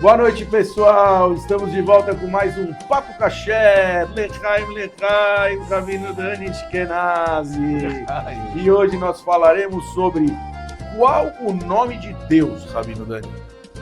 Boa noite, pessoal. Estamos de volta com mais um Papo Kasher. Lechaim, Rabino Dani Ashkenazi. E hoje nós falaremos sobre qual o nome de Deus, Rabino Dani.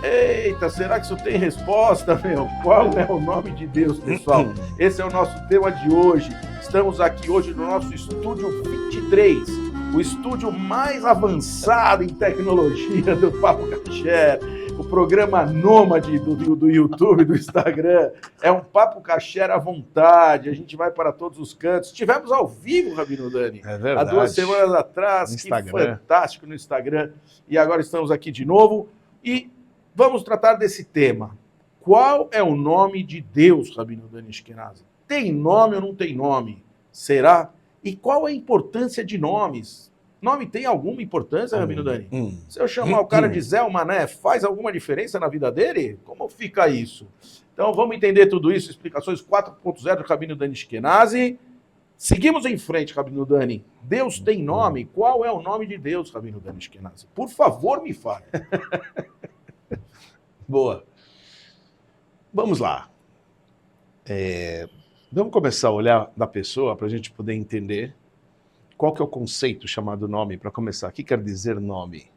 Eita, será que isso tem resposta, meu? Qual é o nome de Deus, pessoal? Esse é o nosso tema de hoje. Estamos aqui hoje no nosso estúdio 23, o estúdio mais avançado em tecnologia do Papo Kasher. O programa nômade do YouTube, do Instagram, é um Papo Kasher à vontade, a gente vai para todos os cantos. Estivemos ao vivo, Rabino Dani, é verdade. há 2 semanas atrás, no que Instagram. Fantástico no Instagram, e agora estamos aqui de novo, e vamos tratar desse tema. Qual é o nome de Deus, Rabino Dani Ashkenazi? Tem nome ou não tem nome? Será? E qual a importância de nomes? Nome tem alguma importância, Rabino Dani? Se eu chamar o cara de Zé ou Mané, faz alguma diferença na vida dele? Como fica isso? Então vamos entender tudo isso, explicações 4.0 do Rabino Dani Ashkenazi. Seguimos em frente, Rabino Dani. Deus tem nome? Qual é o nome de Deus, Rabino Dani Ashkenazi? Por favor, me fale. Boa. Vamos lá. Vamos começar a olhar da pessoa para a gente poder entender qual que é o conceito chamado nome, para começar. O que quer dizer nome?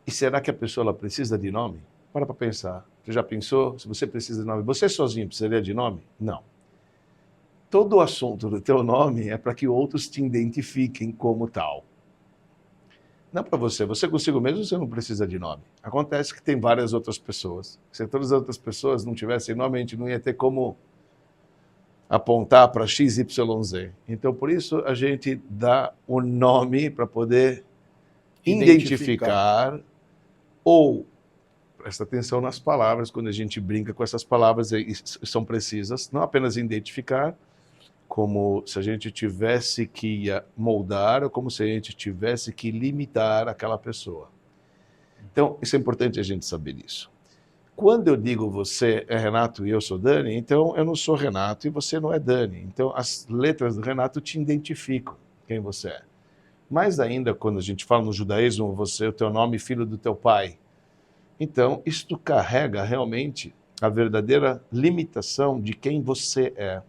E será que a pessoa ela precisa de nome? Para pensar. Você já pensou? Se você precisa de nome, você sozinho precisaria de nome? Não. Todo o assunto do teu nome é para que outros te identifiquem como tal. Não para você. Você consigo mesmo, você não precisa de nome. Acontece que tem várias outras pessoas. Se todas as outras pessoas não tivessem nome, a gente não ia ter como apontar para XYZ. Então, por isso, a gente dá o nome para poder identificar ou, presta atenção nas palavras, quando a gente brinca com essas palavras, são precisas, não apenas identificar, como se a gente tivesse que moldar ou como se a gente tivesse que limitar aquela pessoa. Então, isso é importante a gente saber isso. Quando eu digo você é Renato e eu sou Dani, então eu não sou Renato e você não é Dani. Então as letras do Renato te identificam quem você é. Mais ainda, quando a gente fala no judaísmo, você é o teu nome, filho do teu pai. Então, isto carrega realmente a verdadeira limitação de quem você é.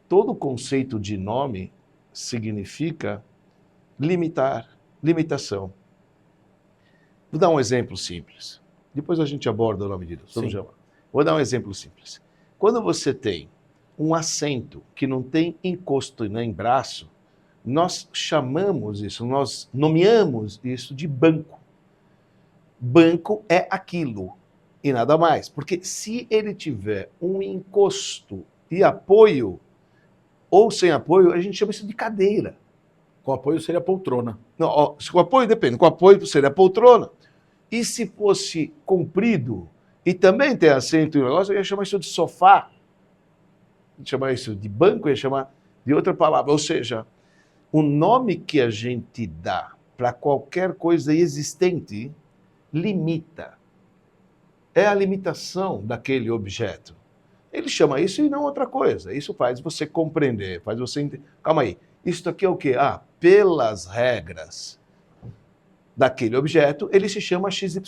Todo conceito de nome significa limitar, limitação. Vou dar um exemplo simples. Depois a gente aborda o nome de Deus. Vou dar um exemplo simples. Quando você tem um assento que não tem encosto nem braço, nós chamamos isso, nós nomeamos isso de banco. Banco é aquilo e nada mais. Porque se ele tiver um encosto e apoio, ou sem apoio, a gente chama isso de cadeira. Com apoio seria poltrona. Não, com apoio depende. Com apoio seria poltrona. E se fosse comprido e também tem assento e negócio, eu ia chamar isso de sofá. Ia chamar isso de banco, ia chamar de outra palavra. Ou seja, o nome que a gente dá para qualquer coisa existente limita. É a limitação daquele objeto. Ele chama isso e não outra coisa. Isso faz você compreender, faz você entender. Calma aí, isso aqui é o quê? Pelas regras daquele objeto, ele se chama XYZ.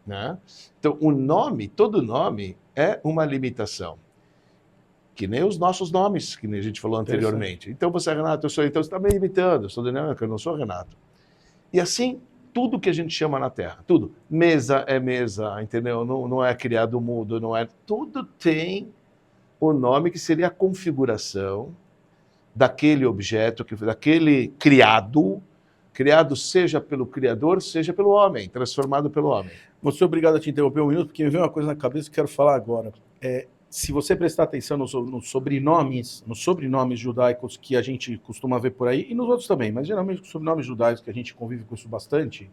Né? Então, o nome, todo nome é uma limitação. Que nem os nossos nomes, que nem a gente falou anteriormente. Então, você é Renato, eu sou, então você está me limitando, eu sou Daniel, eu não sou Renato. E assim, tudo que a gente chama na Terra, tudo. Mesa é mesa, entendeu? Não é criado mudo, não é... Tudo tem o nome que seria a configuração daquele objeto, daquele criado seja pelo Criador, seja pelo homem, transformado pelo homem. Vou ser obrigado a te interromper um minuto, porque me veio uma coisa na cabeça que eu quero falar agora. Se você prestar atenção nos sobrenomes judaicos que a gente costuma ver por aí, e nos outros também, mas geralmente os sobrenomes judaicos que a gente convive com isso bastante,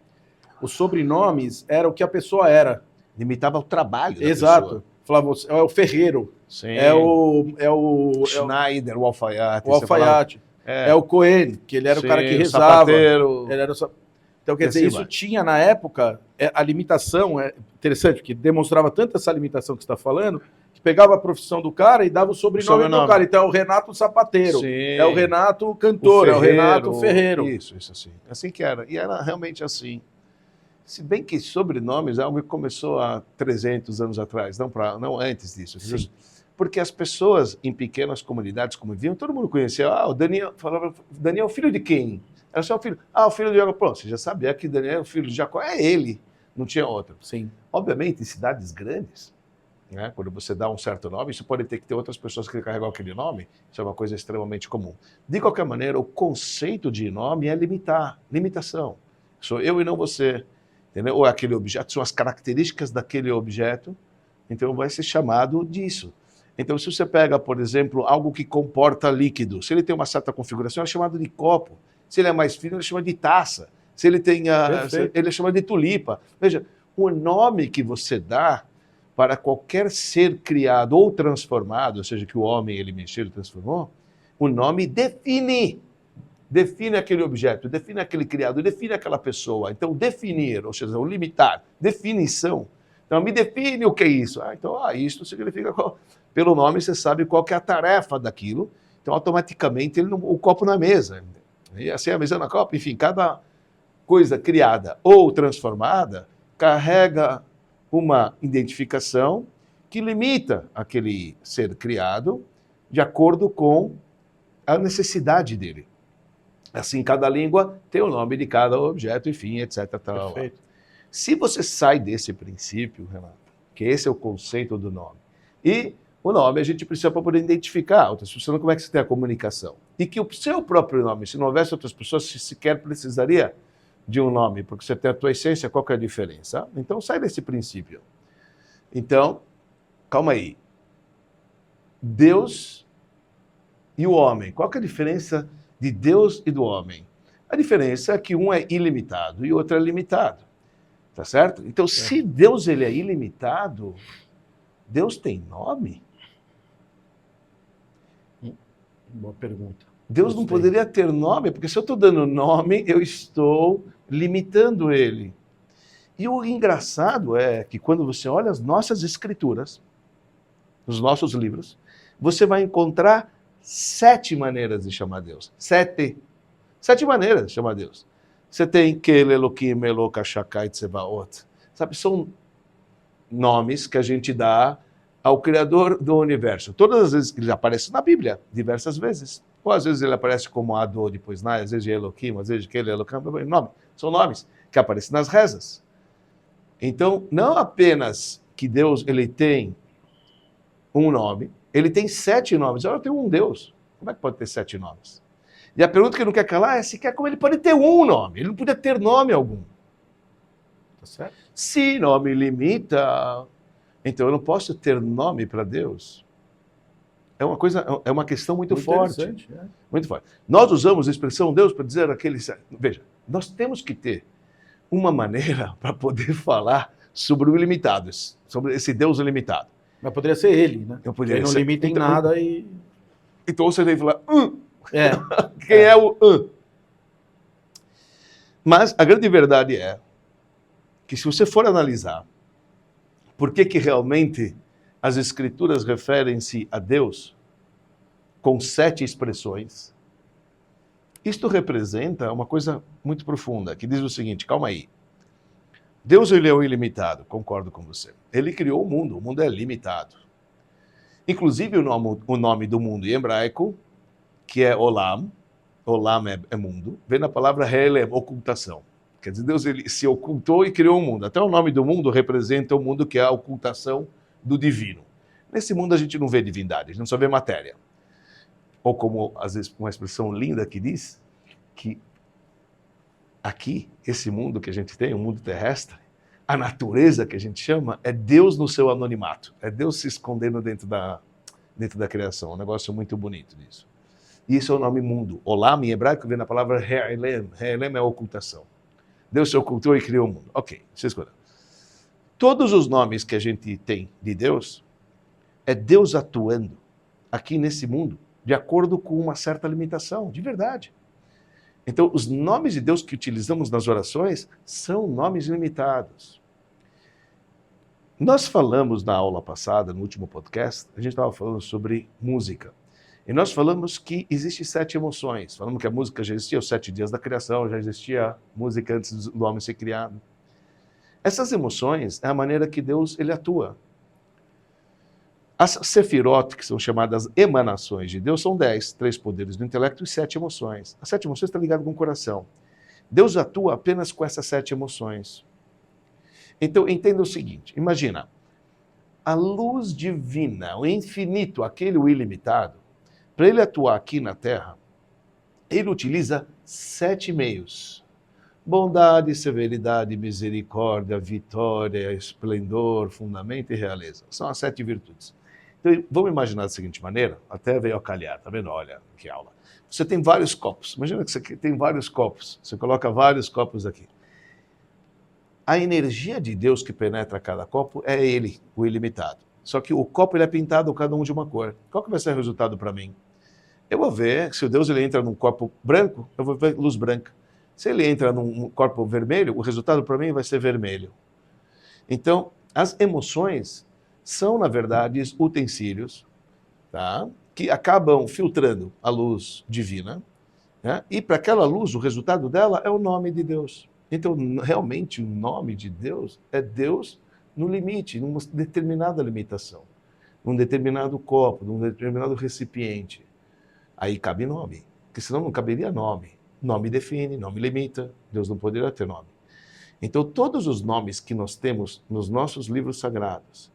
os sobrenomes era o que a pessoa era. Limitava o trabalho da Exato. pessoa. Falava, é o ferreiro, Sim. é o Schneider, o alfaiate. O alfaiate. É o Cohen, que ele era Sim, o cara que o rezava. sapateiro. Ele era o Então, quer dizer, isso tinha na época, a limitação, é interessante, porque demonstrava tanto essa limitação que você está falando, que pegava a profissão do cara e dava o sobrenome do cara. Então é o Renato Sapateiro, Sim. é o Renato Cantor, é o Renato Ferreiro. Isso assim. Assim que era. E era realmente assim. Se bem que sobrenomes é algo que começou há 300 anos atrás, não antes disso. Sim. Porque as pessoas em pequenas comunidades conviviam, todo mundo conhecia. O Daniel, falava, Daniel, filho de quem? Era só o filho. O filho de Jacó. Pronto, você já sabia que Daniel é o filho de Jacó. É ele, não tinha outro. Sim. Obviamente, em cidades grandes, né, quando você dá um certo nome, isso pode ter que ter outras pessoas que carregam aquele nome. Isso é uma coisa extremamente comum. De qualquer maneira, o conceito de nome é limitação. Sou eu e não você. Entendeu? Ou aquele objeto, são as características daquele objeto, então vai ser chamado disso. Então, se você pega, por exemplo, algo que comporta líquido, se ele tem uma certa configuração, é chamado de copo. Se ele é mais fino, ele chama de taça. Se ele tem, ele é chamado de tulipa. Veja, o nome que você dá para qualquer ser criado ou transformado, ou seja, que o homem ele mexeu e transformou, o nome define aquele objeto, define aquele criado, define aquela pessoa. Então, definir, ou seja, o limitar, definição. Então, me define o que é isso. Isso significa... Pelo nome, você sabe qual que é a tarefa daquilo. Então, automaticamente, o copo na mesa. E assim, a mesa na copa. Enfim, cada coisa criada ou transformada carrega uma identificação que limita aquele ser criado de acordo com a necessidade dele. Assim, cada língua tem o nome de cada objeto, enfim, etc. Perfeito. Se você sai desse princípio, Renato, que esse é o conceito do nome, e o nome a gente precisa para poder identificar outras pessoas, como é que você tem a comunicação. E que o seu próprio nome, se não houvesse outras pessoas, se sequer precisaria de um nome, porque você tem a tua essência, qual que é a diferença? Então, sai desse princípio. Então, calma aí. Deus e o homem, qual que é a diferença de Deus e do homem? A diferença é que um é ilimitado e o outro é limitado. Tá certo? Então, se Deus ele é ilimitado, Deus tem nome? Boa pergunta. Deus não poderia ter nome, porque se eu estou dando nome, eu estou limitando ele. E o engraçado é que quando você olha as nossas escrituras, nos nossos livros, você vai encontrar 7 maneiras de chamar Deus. 7 maneiras de chamar Deus. Você tem Kel Elokim Eloka Shakai Tsevaot. Sabe, são nomes que a gente dá ao Criador do Universo. Todas as vezes que ele aparece na Bíblia, diversas vezes. Ou às vezes ele aparece como Adô, depois Nai, às vezes de Eloquim, às vezes de Kel Elokim, nome. São nomes que aparecem nas rezas. Então, não apenas que Deus ele tem um nome, ele tem 7 nomes. Eu tenho um Deus. Como é que pode ter 7 nomes? E a pergunta que ele não quer calar é se quer como ele pode ter um nome. Ele não podia ter nome algum. Tá certo? Se nome limita, então eu não posso ter nome para Deus. É uma questão muito forte. Muito forte. Nós usamos a expressão Deus para dizer aquele... Veja, nós temos que ter uma maneira para poder falar sobre o ilimitado, sobre esse Deus ilimitado. Mas poderia ser ele, né? Ele não limita em nada e... Então você tem que falar... Quem é o... Mas a grande verdade é que se você for analisar por que realmente as escrituras referem-se a Deus com 7 expressões, isto representa uma coisa muito profunda, que diz o seguinte, calma aí. Deus ele é o ilimitado, concordo com você. Ele criou o mundo é limitado. Inclusive o nome do mundo em hebraico, que é Olam é mundo, vem na palavra Helem, ocultação. Quer dizer, Deus ele se ocultou e criou o mundo. Até o nome do mundo representa o mundo que é a ocultação do divino. Nesse mundo a gente não vê divindade, a gente só vê matéria. Ou como, às vezes, uma expressão linda que diz que aqui, esse mundo que a gente tem, o mundo terrestre, a natureza que a gente chama, é Deus no seu anonimato. É Deus se escondendo dentro da criação. Um negócio muito bonito disso. E isso é o nome mundo. Olam, em hebraico, vem na palavra He'elem. He'elem é ocultação. Deus se ocultou e criou o mundo. Ok, vocês escutam. Todos os nomes que a gente tem de Deus, é Deus atuando aqui nesse mundo, de acordo com uma certa limitação, de verdade. Então, os nomes de Deus que utilizamos nas orações são nomes limitados. Nós falamos na aula passada, no último podcast, a gente estava falando sobre música. E nós falamos que existem 7 emoções. Falamos que a música já existia os 7 dias da criação, já existia música antes do homem ser criado. Essas emoções é a maneira que Deus ele atua. As sefirot, que são chamadas emanações de Deus, são 10, 3 poderes do intelecto e 7 emoções. As 7 emoções estão ligadas com o coração. Deus atua apenas com essas 7 emoções. Então, entenda o seguinte, imagina, a luz divina, o infinito, aquele o ilimitado, para ele atuar aqui na Terra, ele utiliza 7 meios. Bondade, severidade, misericórdia, vitória, esplendor, fundamento e realeza. São as 7 virtudes. Então, vamos imaginar da seguinte maneira, até veio a calhar, tá vendo? Olha, que aula. Você tem vários copos, imagina que você tem vários copos, você coloca vários copos aqui. A energia de Deus que penetra cada copo é ele, o ilimitado. Só que o copo ele é pintado cada um de uma cor. Qual que vai ser o resultado para mim? Eu vou ver, se o Deus ele entra num copo branco, eu vou ver luz branca. Se ele entra num copo vermelho, o resultado para mim vai ser vermelho. Então, as emoções são, na verdade, utensílios, tá? Que acabam filtrando a luz divina, né? E para aquela luz, o resultado dela é o nome de Deus. Então, realmente, o nome de Deus é Deus no limite, numa determinada limitação, num determinado copo, num determinado recipiente. Aí cabe nome, porque senão não caberia nome. Nome define, nome limita, Deus não poderia ter nome. Então, todos os nomes que nós temos nos nossos livros sagrados,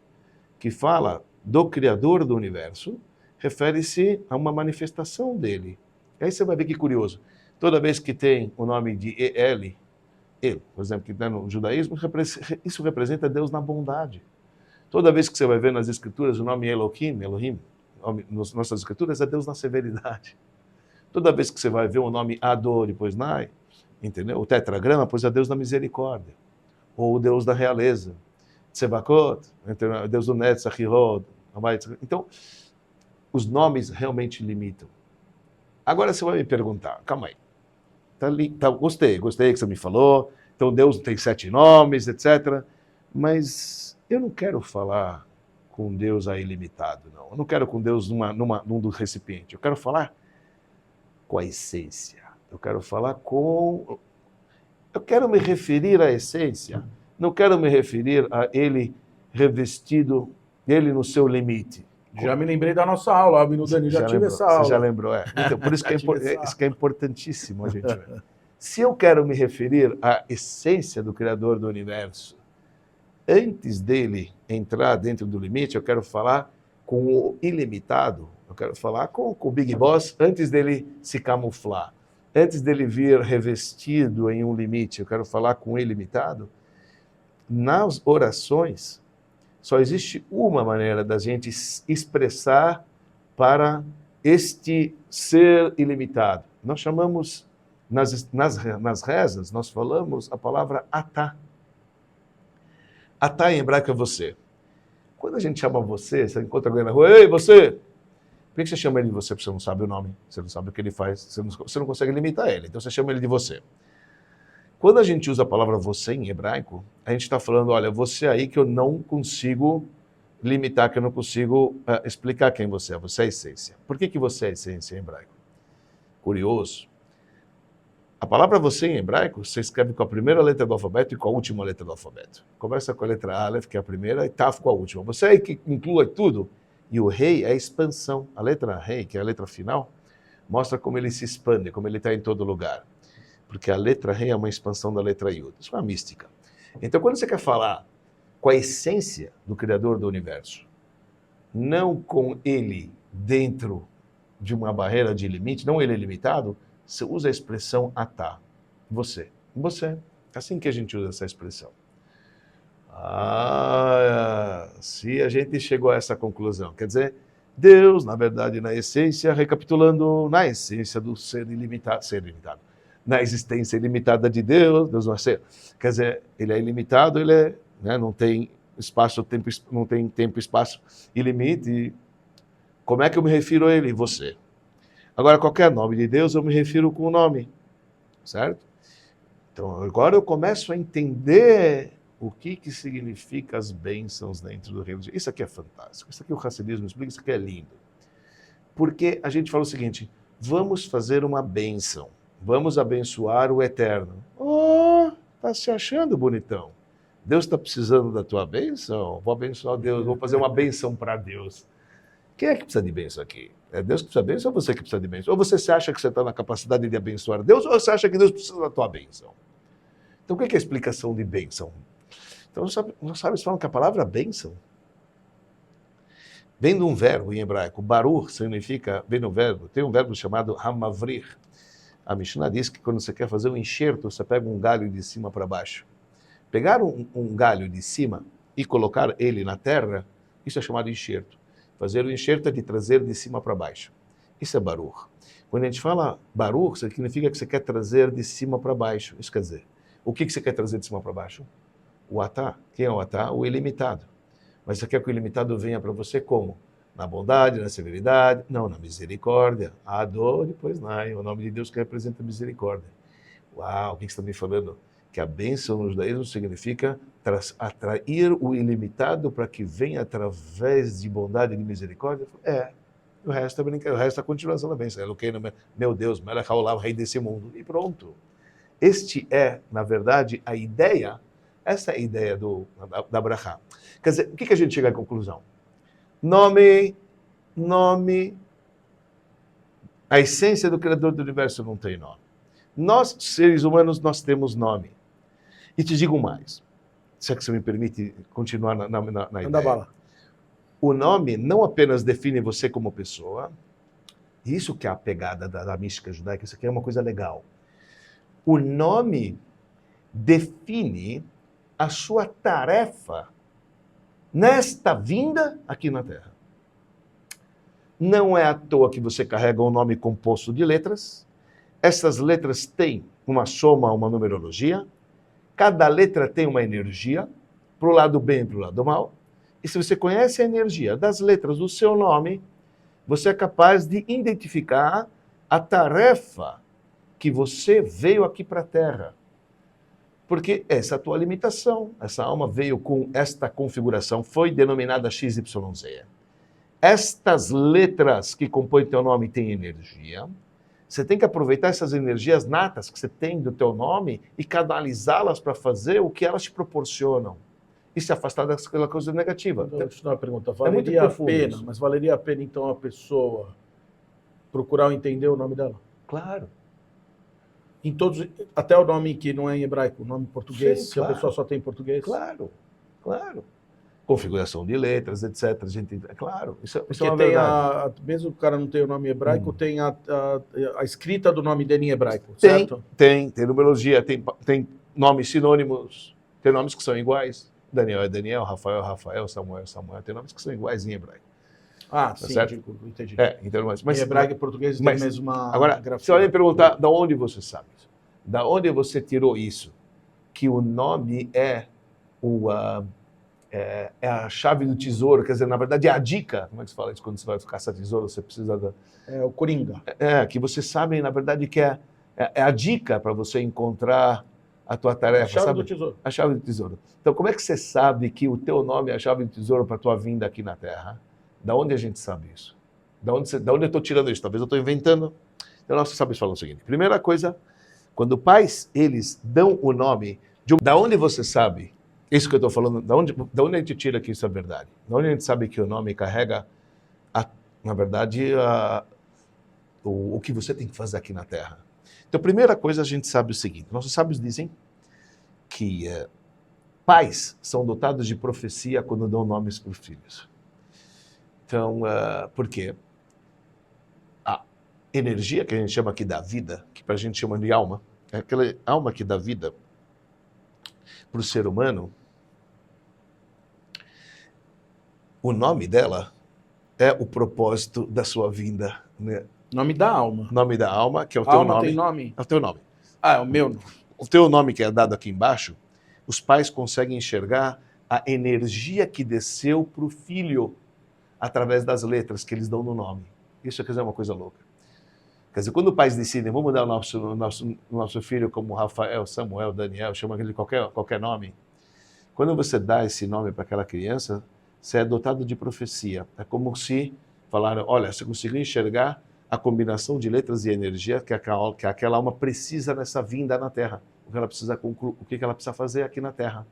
que fala do Criador do Universo, refere-se a uma manifestação dele. E aí você vai ver que curioso. Toda vez que tem o nome de El, por exemplo, que está no judaísmo, isso representa Deus na bondade. Toda vez que você vai ver nas escrituras o nome Elohim, nas nossas escrituras, é Deus na severidade. Toda vez que você vai ver o nome Ador, depois Nai, entendeu? O tetragrama, pois é Deus da misericórdia. Ou o Deus da realeza. Tsebakot, Deus do Netzach, Hirod. Então, os nomes realmente limitam. Agora você vai me perguntar, calma aí. Gostei que você me falou. Então Deus tem 7 nomes, etc. Mas eu não quero falar com Deus aí limitado, não. Eu não quero com Deus num recipiente. Eu quero falar com a essência. Eu quero falar com... Eu quero me referir à essência. Não quero me referir a ele revestido, ele no seu limite. Já me lembrei da nossa aula, Abino Dani, já tive essa aula. Você já lembrou, é. Então, por isso que isso que é importantíssimo a gente ver. Se eu quero me referir à essência do Criador do Universo, antes dele entrar dentro do limite, eu quero falar com o ilimitado, eu quero falar com o Big Boss antes dele se camuflar, antes dele vir revestido em um limite, eu quero falar com o ilimitado. Nas orações, só existe uma maneira da gente expressar para este ser ilimitado. Nós chamamos, nas rezas, nós falamos a palavra atá. Atá em hebraico é você. Quando a gente chama você, você encontra alguém na rua, ei, você! Por que você chama ele de você? Porque você não sabe o nome, você não sabe o que ele faz, você não consegue limitar ele, então você chama ele de você. Quando a gente usa a palavra você em hebraico, a gente está falando, olha, você aí que eu não consigo limitar, que eu não consigo explicar quem você é a essência. Por que você é a essência em hebraico? Curioso. A palavra você em hebraico, você escreve com a primeira letra do alfabeto e com a última letra do alfabeto. Começa com a letra Aleph, que é a primeira, e Taf com a última. Você aí que inclui tudo. E o rei é a expansão. A letra rei, que é a letra final, mostra como ele se expande, como ele está em todo lugar. Porque a letra rei é uma expansão da letra Yud. Isso é uma mística. Então, quando você quer falar com a essência do Criador do Universo, não com ele dentro de uma barreira de limite, não ele limitado, você usa a expressão atá. Você. Você. É assim que a gente usa essa expressão. Se a gente chegou a essa conclusão, quer dizer, Deus, na verdade, na essência, recapitulando, na essência do ser ilimitado, na existência ilimitada de Deus, Deus não é ser. Quer dizer, ele é ilimitado, ele é, né, não tem espaço, tempo, não tem tempo, espaço e limite. Como é que eu me refiro a ele? Você. Agora, qualquer nome de Deus, eu me refiro com o nome, certo? Então, agora eu começo a entender o que significa as bênçãos dentro do reino de Deus. Isso aqui é fantástico, isso aqui o Hassidismo explica, isso aqui é lindo. Porque a gente fala o seguinte, vamos fazer uma bênção. Vamos abençoar o Eterno. Oh, tá se achando bonitão. Deus está precisando da tua bênção? Vou abençoar Deus, vou fazer uma bênção para Deus. Quem é que precisa de bênção aqui? É Deus que precisa de bênção ou você que precisa de bênção? Ou você se acha que você está na capacidade de abençoar Deus ou você acha que Deus precisa da tua bênção? Então, o que é a explicação de bênção? Então, nós sabemos falam que a palavra bênção vem de um verbo em hebraico. Baruch significa, vem do verbo, tem um verbo chamado hamavrir. A Mishnah diz que quando você quer fazer um enxerto, você pega um galho de cima para baixo. Pegar um galho de cima e colocar ele na terra, isso é chamado enxerto. Fazer o enxerto é de trazer de cima para baixo. Isso é Baruch. Quando a gente fala Baruch, significa que você quer trazer de cima para baixo. Isso quer dizer, o que você quer trazer de cima para baixo? O Atá. Quem é o Atá? O ilimitado. Mas você quer que o ilimitado venha para você como? Na bondade, na severidade? Não, na misericórdia. A dor, depois não. O nome de Deus que representa misericórdia. Uau, o que você está me falando? Que a bênção no judaísmo significa atrair o ilimitado para que venha através de bondade e de misericórdia? O resto é brincadeira, o resto é a continuação da bênção. Meu Deus, Melech Haolam, rei desse mundo. E pronto. Este é, na verdade, a ideia, essa é a ideia da Brachá. Quer dizer, o que a gente chega à conclusão? Nome, a essência do Criador do Universo não tem nome. Nós, seres humanos, nós temos nome. E te digo mais, se é que você me permite continuar na ideia. Manda bala. O nome não apenas define você como pessoa, isso que é a pegada da mística judaica, isso aqui é uma coisa legal. O nome define a sua tarefa nesta vinda aqui na Terra. Não é à toa que você carrega um nome composto de letras. Essas letras têm uma soma, uma numerologia. Cada letra tem uma energia, para o lado bem e para o lado mal. E se você conhece a energia das letras do seu nome, você é capaz de identificar a tarefa que você veio aqui para a Terra. Porque essa é a tua limitação. Essa alma veio com esta configuração, foi denominada XYZ. Estas letras que compõem teu nome têm energia. Você tem que aproveitar essas energias natas que você tem do teu nome e canalizá-las para fazer o que elas te proporcionam. E se afastar daquela coisa negativa. Então, deixa eu dar uma pergunta. Valeria a pena, mas valeria a pena então a pessoa procurar entender o nome dela? Claro. Em todos, até o nome que não é em hebraico, o nome em português, Sim, se claro. a pessoa só tem português? Claro. Configuração de letras, etc. Claro, isso é Porque uma tem verdade. mesmo o cara não tem o nome em hebraico, tem a escrita do nome dele em hebraico, Tem, certo? tem numerologia, tem nomes sinônimos, tem nomes que são iguais. Daniel é Daniel, Rafael é Rafael, Samuel é Samuel, tem nomes que são iguais em hebraico. Ah, sim, certo? Entendi. Então, Em hebraico e português tem mas, mesmo uma agora, grafia. você vai me perguntar, de onde você sabe isso? Da onde você tirou isso? Que o nome é a chave do tesouro, quer dizer, na verdade é a dica. Como é que se fala isso? Quando você vai caçar tesouro, você precisa da... É o Coringa. que você sabe, na verdade, que é a dica para você encontrar a tua tarefa. A chave sabe? do tesouro. A chave do tesouro. Então, como é que você sabe que o teu nome é a chave do tesouro para a tua vinda aqui na Terra? Da onde a gente sabe isso? Da onde eu estou tirando isso? Talvez eu estou inventando. Então, nossos sábios falam o seguinte. Primeira coisa, quando pais, eles dão o nome... Da onde você sabe... Isso que eu estou falando, da onde a gente tira que isso é verdade? Da onde a gente sabe que o nome carrega, na verdade, o que você tem que fazer aqui na Terra? Então, a primeira coisa, a gente sabe o seguinte. Nossos sábios dizem que pais são dotados de profecia quando dão nomes para os filhos. Então, por quê? A energia que a gente chama aqui da vida, que para a gente chama de alma, é aquela alma que dá vida para o ser humano. O nome dela é o propósito da sua vinda. Né? Nome da alma. Nome da alma, que é o teu Alma nome. tem nome? É o teu nome. Ah, é o meu nome. O teu nome que é dado aqui embaixo, os pais conseguem enxergar a energia que desceu para o filho através das letras que eles dão no nome. Isso quer dizer uma coisa louca. Quer dizer, quando os pais decidem, vamos dar o nosso filho como Rafael, Samuel, Daniel, chama ele de qualquer nome. Quando você dá esse nome para aquela criança, você é dotado de profecia. É como se falaram, olha, você conseguiu enxergar a combinação de letras e energia que aquela alma precisa nessa vinda na Terra. O que ela precisa concluir, o que ela precisa fazer aqui na Terra.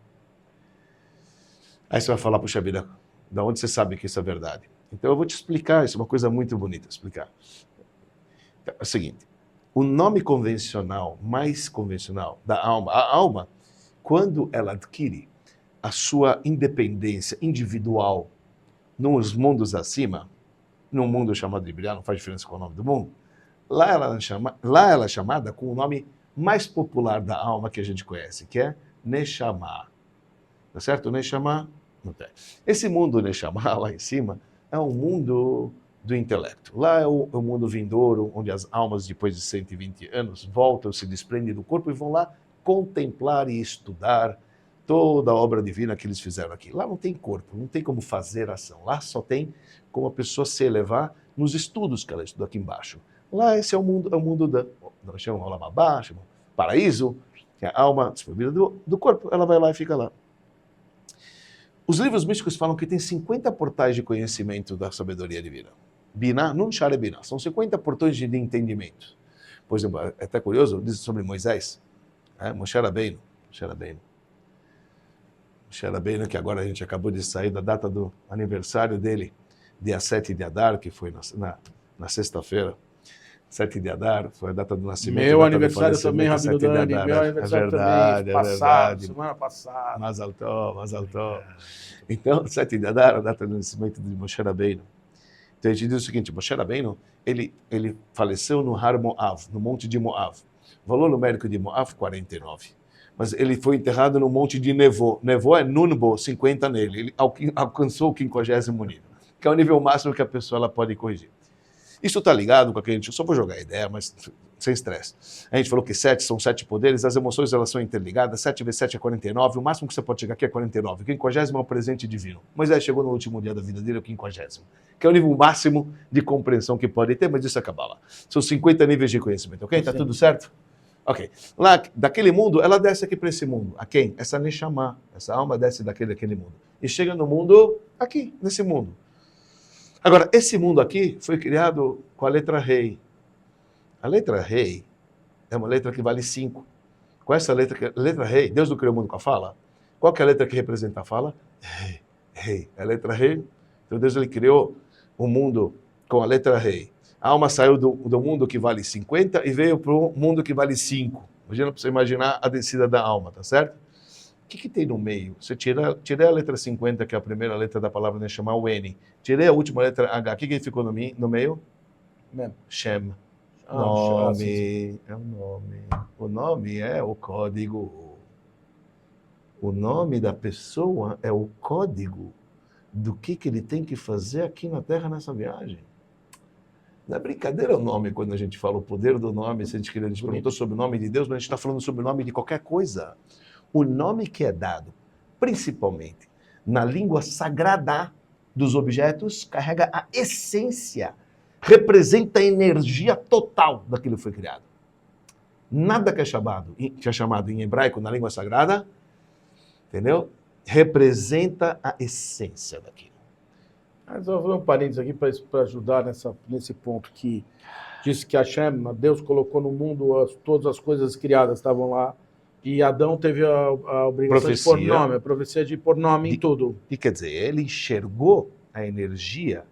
Aí você vai falar, puxa vida, da onde você sabe que isso é verdade? Então eu vou te explicar, isso é uma coisa muito bonita explicar. É o seguinte, o nome convencional, mais convencional da alma, a alma, quando ela adquire a sua independência individual nos mundos acima, num mundo chamado de brilhar, não faz diferença qual é o nome do mundo, lá ela é chamada com o nome mais popular da alma que a gente conhece, que é Neshama. Tá certo? Neshama não tem. Esse mundo Neshama lá em cima é um mundo do intelecto. Lá é o mundo vindouro, onde as almas, depois de 120 anos, voltam, se desprendem do corpo e vão lá contemplar e estudar toda a obra divina que eles fizeram aqui. Lá não tem corpo, não tem como fazer ação. Lá só tem como a pessoa se elevar nos estudos que ela estuda aqui embaixo. Lá esse é o mundo da, nós chamamos Olam Haba, chamamos paraíso, que é a alma desprovida do corpo, ela vai lá e fica lá. Os livros místicos falam que tem 50 portais de conhecimento da sabedoria divina. Binah, Nun Share Binah. São 50 portões de entendimento. Por exemplo, é até curioso, diz sobre Moisés, Moshe Rabbeinu, que agora a gente acabou de sair da data do aniversário dele, dia 7 de Adar, que foi na sexta-feira. 7 de Adar, foi a data do nascimento. Meu aniversário também, Rabino Dani. Meu aniversário também, passado, semana passada. Mazal Tov. Então, 7 de Adar, a data do nascimento de Moshe Rabbeinu. Então a gente diz o seguinte, Moshe Rabbeinu, ele faleceu no Har Moav, no monte de Moav. O valor numérico de Moav, 49. Mas ele foi enterrado no monte de Nevô. Nevô é Nunbo, 50 nele. Ele alcançou o 50º nível, que é o nível máximo que a pessoa ela pode corrigir. Isso está ligado com aquele, só vou jogar a ideia, mas sem estresse. A gente falou que 7 são 7 poderes, as emoções elas são interligadas, 7 vezes 7 é 49, o máximo que você pode chegar aqui é 49. O 50º é o presente divino. Moisés chegou no último dia da vida dele, o 50º, que é o nível máximo de compreensão que pode ter, mas isso acaba lá. São 50 níveis de conhecimento, ok? Está tudo certo? Ok. Lá, daquele mundo, ela desce aqui para esse mundo. A quem? Essa Neshama, essa alma desce daquele mundo. E chega no mundo, aqui, nesse mundo. Agora, esse mundo aqui foi criado com a letra Rei. A letra Rei é uma letra que vale 5. Com essa letra Rei, Deus não criou o mundo com a fala? Qual que é a letra que representa a fala? Rei. Rei. É a letra Rei. Então Deus ele criou o mundo com a letra Rei. A alma saiu do mundo que vale 50 e veio para o mundo que vale 5. Imagina para você imaginar a descida da alma, tá certo? O que tem no meio? Você tirei a letra 50, que é a primeira letra da palavra Neshama, o N. Tirei a última letra H. O que ficou no meio? Mem. Shem. Nome. É o nome. O nome é o código. O nome da pessoa é o código do que ele tem que fazer aqui na Terra nessa viagem. Não é brincadeira o nome quando a gente fala o poder do nome. Se a gente perguntou sobre o nome de Deus, mas a gente está falando sobre o nome de qualquer coisa. O nome que é dado, principalmente na língua sagrada dos objetos, carrega a essência, representa a energia total daquilo que foi criado. Nada que é chamado em hebraico, na língua sagrada, entendeu? Representa a essência daquilo. Mas eu vou dar um parênteses aqui para ajudar nesse ponto que disse que Hashem, Deus colocou no mundo todas as coisas criadas estavam lá. E Adão teve a obrigação de pôr nome, a profecia de pôr nome em tudo. E quer dizer, ele enxergou a energia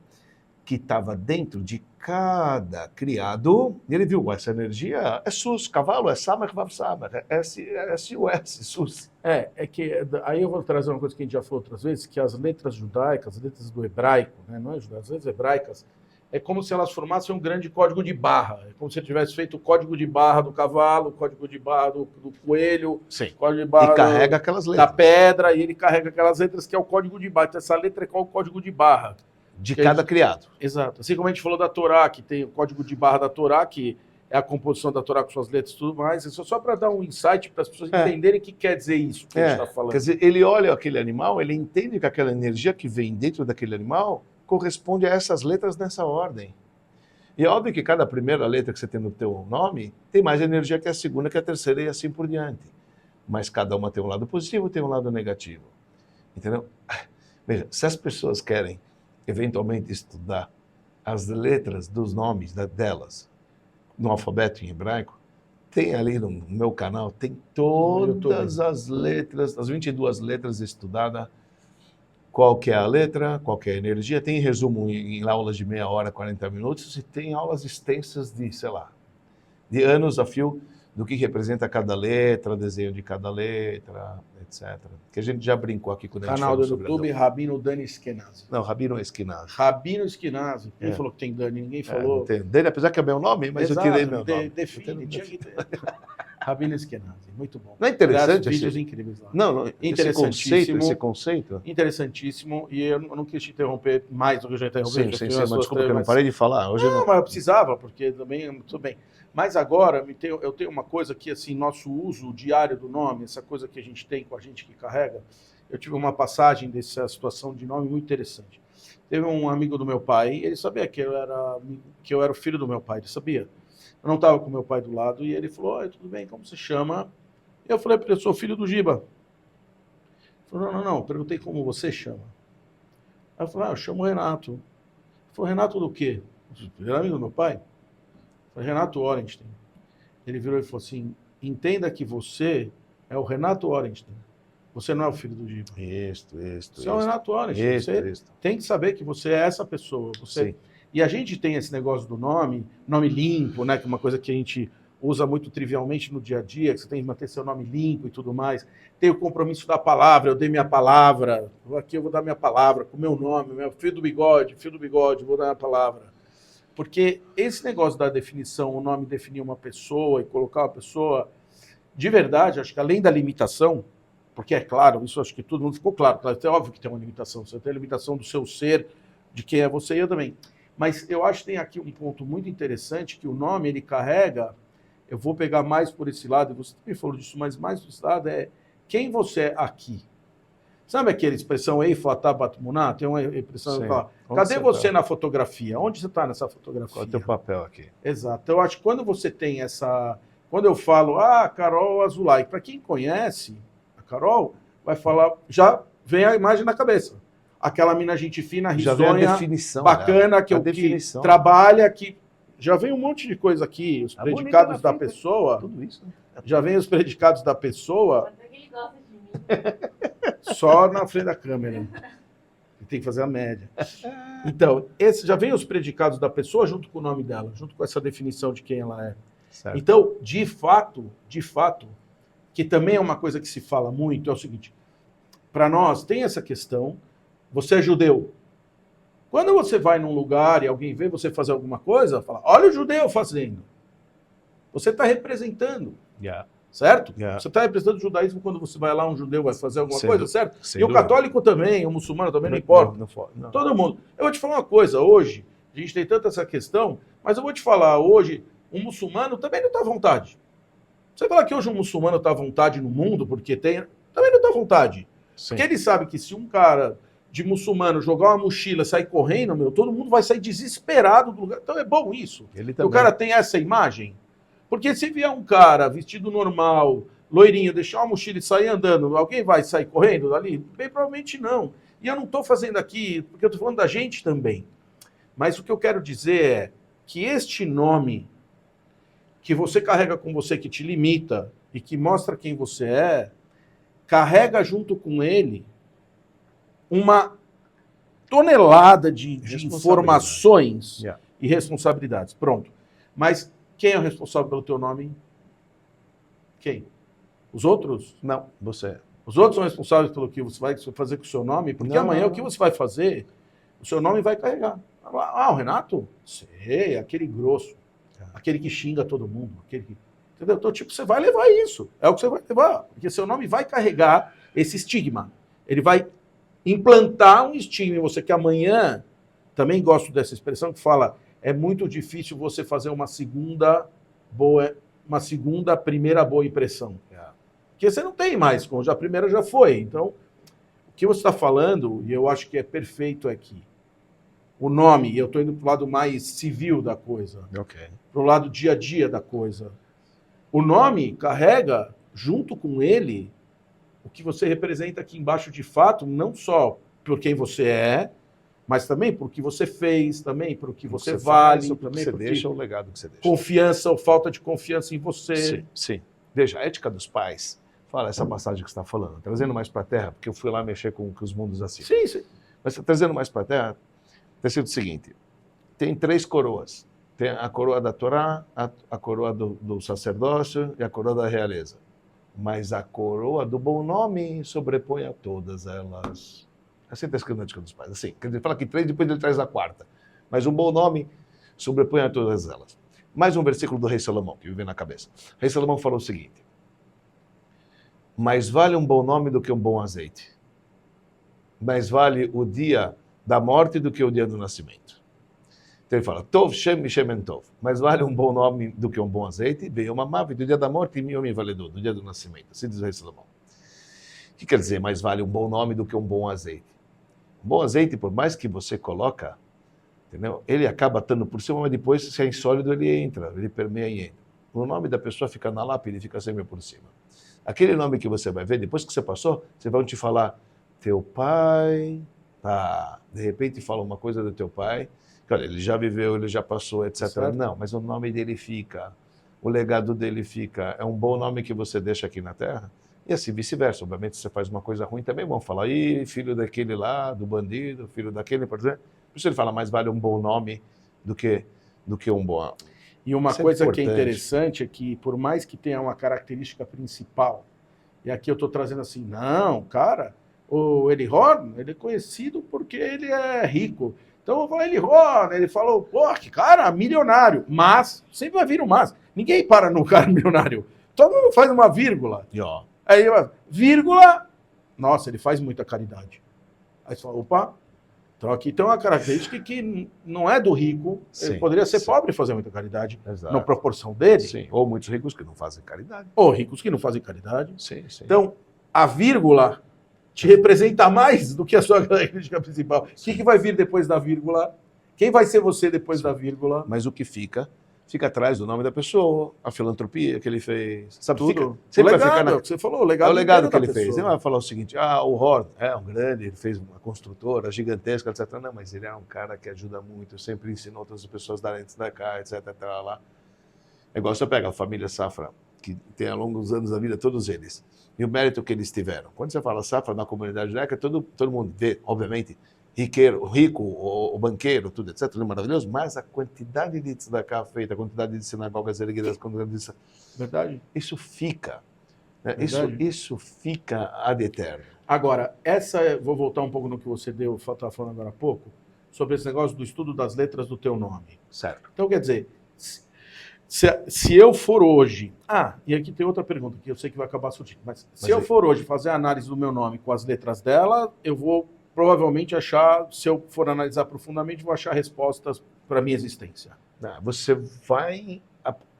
que estava dentro de cada criado, e ele viu, essa energia é sus, cavalo, é samach, vav samach, é S-U-S, sus. É que aí eu vou trazer uma coisa que a gente já falou outras vezes, que as letras judaicas, as letras do hebraico, né, não é judaico, as letras hebraicas, é como se elas formassem um grande código de barra. É como se ele tivesse feito o código de barra do cavalo, o código de barra do coelho, sim, o código de barra carrega aquelas letras. Da pedra, e ele carrega aquelas letras que é o código de barra. Então, essa letra é qual o código de barra? De cada criado. Exato. Assim como a gente falou da Torá, que tem o código de barra da Torá, que é a composição da Torá com suas letras e tudo mais. Isso só para dar um insight para as pessoas entenderem o que quer dizer isso que a gente está falando. Quer dizer, ele olha aquele animal, ele entende que aquela energia que vem dentro daquele animal corresponde a essas letras nessa ordem. E é óbvio que cada primeira letra que você tem no teu nome tem mais energia que a segunda, que a terceira e assim por diante. Mas cada uma tem um lado positivo e tem um lado negativo. Entendeu? Veja, se as pessoas querem eventualmente estudar as letras dos nomes delas no alfabeto em hebraico, tem ali no meu canal, tem todas as letras, as 22 letras estudadas qual que é a letra, qual que é a energia. Tem resumo em aulas de meia hora, 40 minutos, e tem aulas extensas de, sei lá, de anos a fio, do que representa cada letra, desenho de cada letra, etc. Que a gente já brincou aqui quando a gente Canal falou do sobre YouTube, Rabino Dani Eskenazi. Não, Rabino Eskenazi. Rabino Eskenazi. Quem falou que tem Dani? Ninguém falou. Não tem dele, apesar que é meu nome, mas Exato, eu tirei meu nome. Define, tinha que ter. Rabino Eskenazi, muito bom. Não é interessante? Aliás, vídeos incríveis lá. Não, Interessantíssimo. esse conceito. Interessantíssimo, e eu não quis te interromper mais do que eu já interrompi. Sim, mas desculpa que eu não parei de falar. Hoje não, mas eu precisava, porque também, tudo bem. Mas agora, eu tenho uma coisa que, assim, nosso uso diário do nome, essa coisa que a gente tem com a gente que carrega, eu tive uma passagem dessa situação de nome muito interessante. Teve um amigo do meu pai, ele sabia que eu era o filho do meu pai, ele sabia. Eu não estava com meu pai do lado, e ele falou, oi, tudo bem, como você chama? Eu falei para ele, eu sou filho do Giba. Ele falou, não, perguntei como você chama. Aí eu falei, eu chamo Renato. Ele falou, Renato do quê? Ele era amigo do meu pai. Eu falei, Renato Orenstein. Ele virou e falou assim, entenda que você é o Renato Orenstein. Você não é o filho do Giba. Você é o Renato Orenstein. Você tem que saber que você é essa pessoa. Sim. E a gente tem esse negócio do nome limpo, né? Que é uma coisa que a gente usa muito trivialmente no dia a dia, que você tem que manter seu nome limpo e tudo mais. Tem o compromisso da palavra, eu dei minha palavra, aqui eu vou dar minha palavra, com o meu nome, meu filho do bigode, vou dar minha palavra. Porque esse negócio da definição, o nome definir uma pessoa e colocar uma pessoa, de verdade, acho que além da limitação, porque é claro, isso acho que todo mundo ficou claro, é óbvio que tem uma limitação, você tem a limitação do seu ser, de quem é você e eu também. Mas eu acho que tem aqui um ponto muito interessante, que o nome, ele carrega, eu vou pegar mais por esse lado, você também falou disso, mas mais por esse lado é quem você é aqui. Sabe aquela expressão, Ei, Fatabat Muná? Tem uma expressão que fala, cadê você na fotografia? Onde você está nessa fotografia? Qual é o teu papel aqui? Exato. Eu acho que quando você tem essa... Quando eu falo, Carol Azulay, para quem conhece a Carol, vai falar, já vem a imagem na cabeça. Aquela mina gente fina, risonha, bacana, que trabalha, que já vem um monte de coisa aqui, os predicados da pessoa. Tudo isso, né? Já vem os predicados da pessoa. Ele gosta de mim. Só na frente da câmera. Tem que fazer a média. Então, esse já vem os predicados da pessoa junto com o nome dela, junto com essa definição de quem ela é. Certo. Então, de fato, que também é uma coisa que se fala muito, é o seguinte, para nós tem essa questão, você é judeu. Quando você vai num lugar e alguém vê você fazer alguma coisa, fala, olha o judeu fazendo. Você está representando. Certo? Você está representando o judaísmo quando você vai lá, um judeu vai fazer alguma coisa, certo? E o católico também, o muçulmano também, não importa. Não. Todo mundo. Eu vou te falar uma coisa, hoje, a gente tem tanta essa questão, mas eu vou te falar, hoje, um muçulmano também não está à vontade. Você fala que hoje um muçulmano está à vontade no mundo, porque tem, também não está à vontade. Sim. Porque ele sabe que se um cara de muçulmano jogar uma mochila, sair correndo, todo mundo vai sair desesperado do lugar. Então é bom isso. O cara tem essa imagem. Porque se vier um cara vestido normal, loirinho, deixar uma mochila e sair andando, alguém vai sair correndo dali? Bem provavelmente não. E eu não estou fazendo aqui, porque eu estou falando da gente também. Mas o que eu quero dizer é que este nome que você carrega com você, que te limita e que mostra quem você é, carrega junto com ele uma tonelada de informações e responsabilidades. Pronto. Mas quem é o responsável pelo teu nome? Quem? Os outros? Não, você. Os outros são responsáveis pelo que você vai fazer com o seu nome? Porque amanhã o que você vai fazer, o seu nome vai carregar. O Renato? Sei, aquele grosso. Aquele que xinga todo mundo. Entendeu? Então, tipo, você vai levar isso. É o que você vai levar. Porque seu nome vai carregar esse estigma. Ele vai implantar um estigma em você que amanhã, também gosto dessa expressão que fala... É muito difícil você fazer uma primeira boa impressão. Porque você não tem mais, como a primeira já foi. Então, o que você está falando, e eu acho que é perfeito aqui, o nome, e eu estou indo para o lado mais civil da coisa, para o lado dia a dia da coisa. O nome carrega, junto com ele, o que você representa aqui embaixo de fato, não só por quem você é, mas também por que você fez, também por que você vale, também por que você deixa, o legado que você deixa. Confiança ou falta de confiança em você. Sim. Veja, a ética dos pais Fala essa passagem que você está falando, trazendo mais para a terra, porque eu fui lá mexer com os mundos assim. Sim, sim. Mas trazendo mais para a terra, tem sido o seguinte, tem 3 coroas. Tem a coroa da Torá, a coroa do sacerdócio e a coroa da realeza. Mas a coroa do bom nome sobrepõe a todas elas. Assim está escrito na Ética dos Pais. Assim, quer dizer, fala que 3, depois ele traz a 4ª. Mas um bom nome sobrepõe a todas elas. Mais um versículo do rei Salomão, que me vem na cabeça. O rei Salomão falou o seguinte, mais vale um bom nome do que um bom azeite. Mais vale o dia da morte do que o dia do nascimento. Então ele fala, Tov Shem Shemen Tov. Mais vale um bom nome do que um bom azeite. Veio uma mave do dia da morte e meu me valedor, do dia do nascimento. Assim diz o rei Salomão. O que quer dizer mais vale um bom nome do que um bom azeite? Um bom azeite, por mais que você coloca, entendeu? Ele acaba estando por cima, mas depois, se é insólido, ele entra, ele permeia e entra. O nome da pessoa fica na lápide, ele fica sempre por cima. Aquele nome que você vai ver, depois que você passou, você vai te falar, teu pai, tá. De repente fala uma coisa do teu pai, que olha, ele já viveu, ele já passou, etc. Certo. Não, mas o nome dele fica, o legado dele fica, é um bom nome que você deixa aqui na Terra, e assim vice-versa. Obviamente, se você faz uma coisa ruim, também vão falar, ih, filho daquele lá, do bandido, filho daquele, por exemplo. Por isso ele fala, mais vale um bom nome do que um bom... E uma Isso é coisa que é importante. interessante é que, por mais que tenha uma característica principal, e aqui eu estou trazendo assim, não, cara, o Eli Horn, ele é conhecido porque ele é rico. Então eu vou falar Eli Horn, ele falou, pô, que cara, milionário. Mas, sempre vai vir um mas. Ninguém para no cara milionário. Todo mundo faz uma vírgula. E ó, Aí, vírgula, nossa, ele faz muita caridade. Aí você fala, opa, então aqui tem uma característica que não é do rico, ele Sim, poderia ser sim. pobre e fazer muita caridade, exato. na proporção dele, Sim, ou muitos ricos que não fazem caridade. ou ricos que não fazem caridade. Sim, sim. Então, a vírgula te representa mais do que a sua característica principal. O que vai vir depois da vírgula? Quem vai ser você depois da vírgula? Mas o que fica atrás do nome da pessoa, a filantropia que ele fez. Sabe, Tudo. sempre O vai ficar legado, na... você falou, o É legado, o legado que inteiro ele da fez. pessoa. Ele vai falar o seguinte, o Horn é um grande, ele fez uma construtora gigantesca, etc. Não, mas ele é um cara que ajuda muito, sempre ensinou outras pessoas da antes da cá, etc. Lá. É igual você pega a família Safra, que tem ao longo dos anos da vida, todos eles, e o mérito que eles tiveram. Quando você fala Safra na comunidade judaica, todo mundo vê, obviamente, rico, o banqueiro, tudo, etc. Tudo maravilhoso, mas a quantidade de tzedakah feita, a quantidade de sinagogas erguidas, Verdade. isso fica. Né? Verdade. Isso fica ad eterno. Agora, vou voltar um pouco no que você estava falando agora há pouco, sobre esse negócio do estudo das letras do teu nome. Certo. Então, quer dizer, se eu for hoje... e aqui tem outra pergunta que eu sei que vai acabar surgindo, mas se eu for hoje fazer a análise do meu nome com as letras dela, eu vou provavelmente achar, se eu for analisar profundamente, vou achar respostas para a minha existência. Você vai...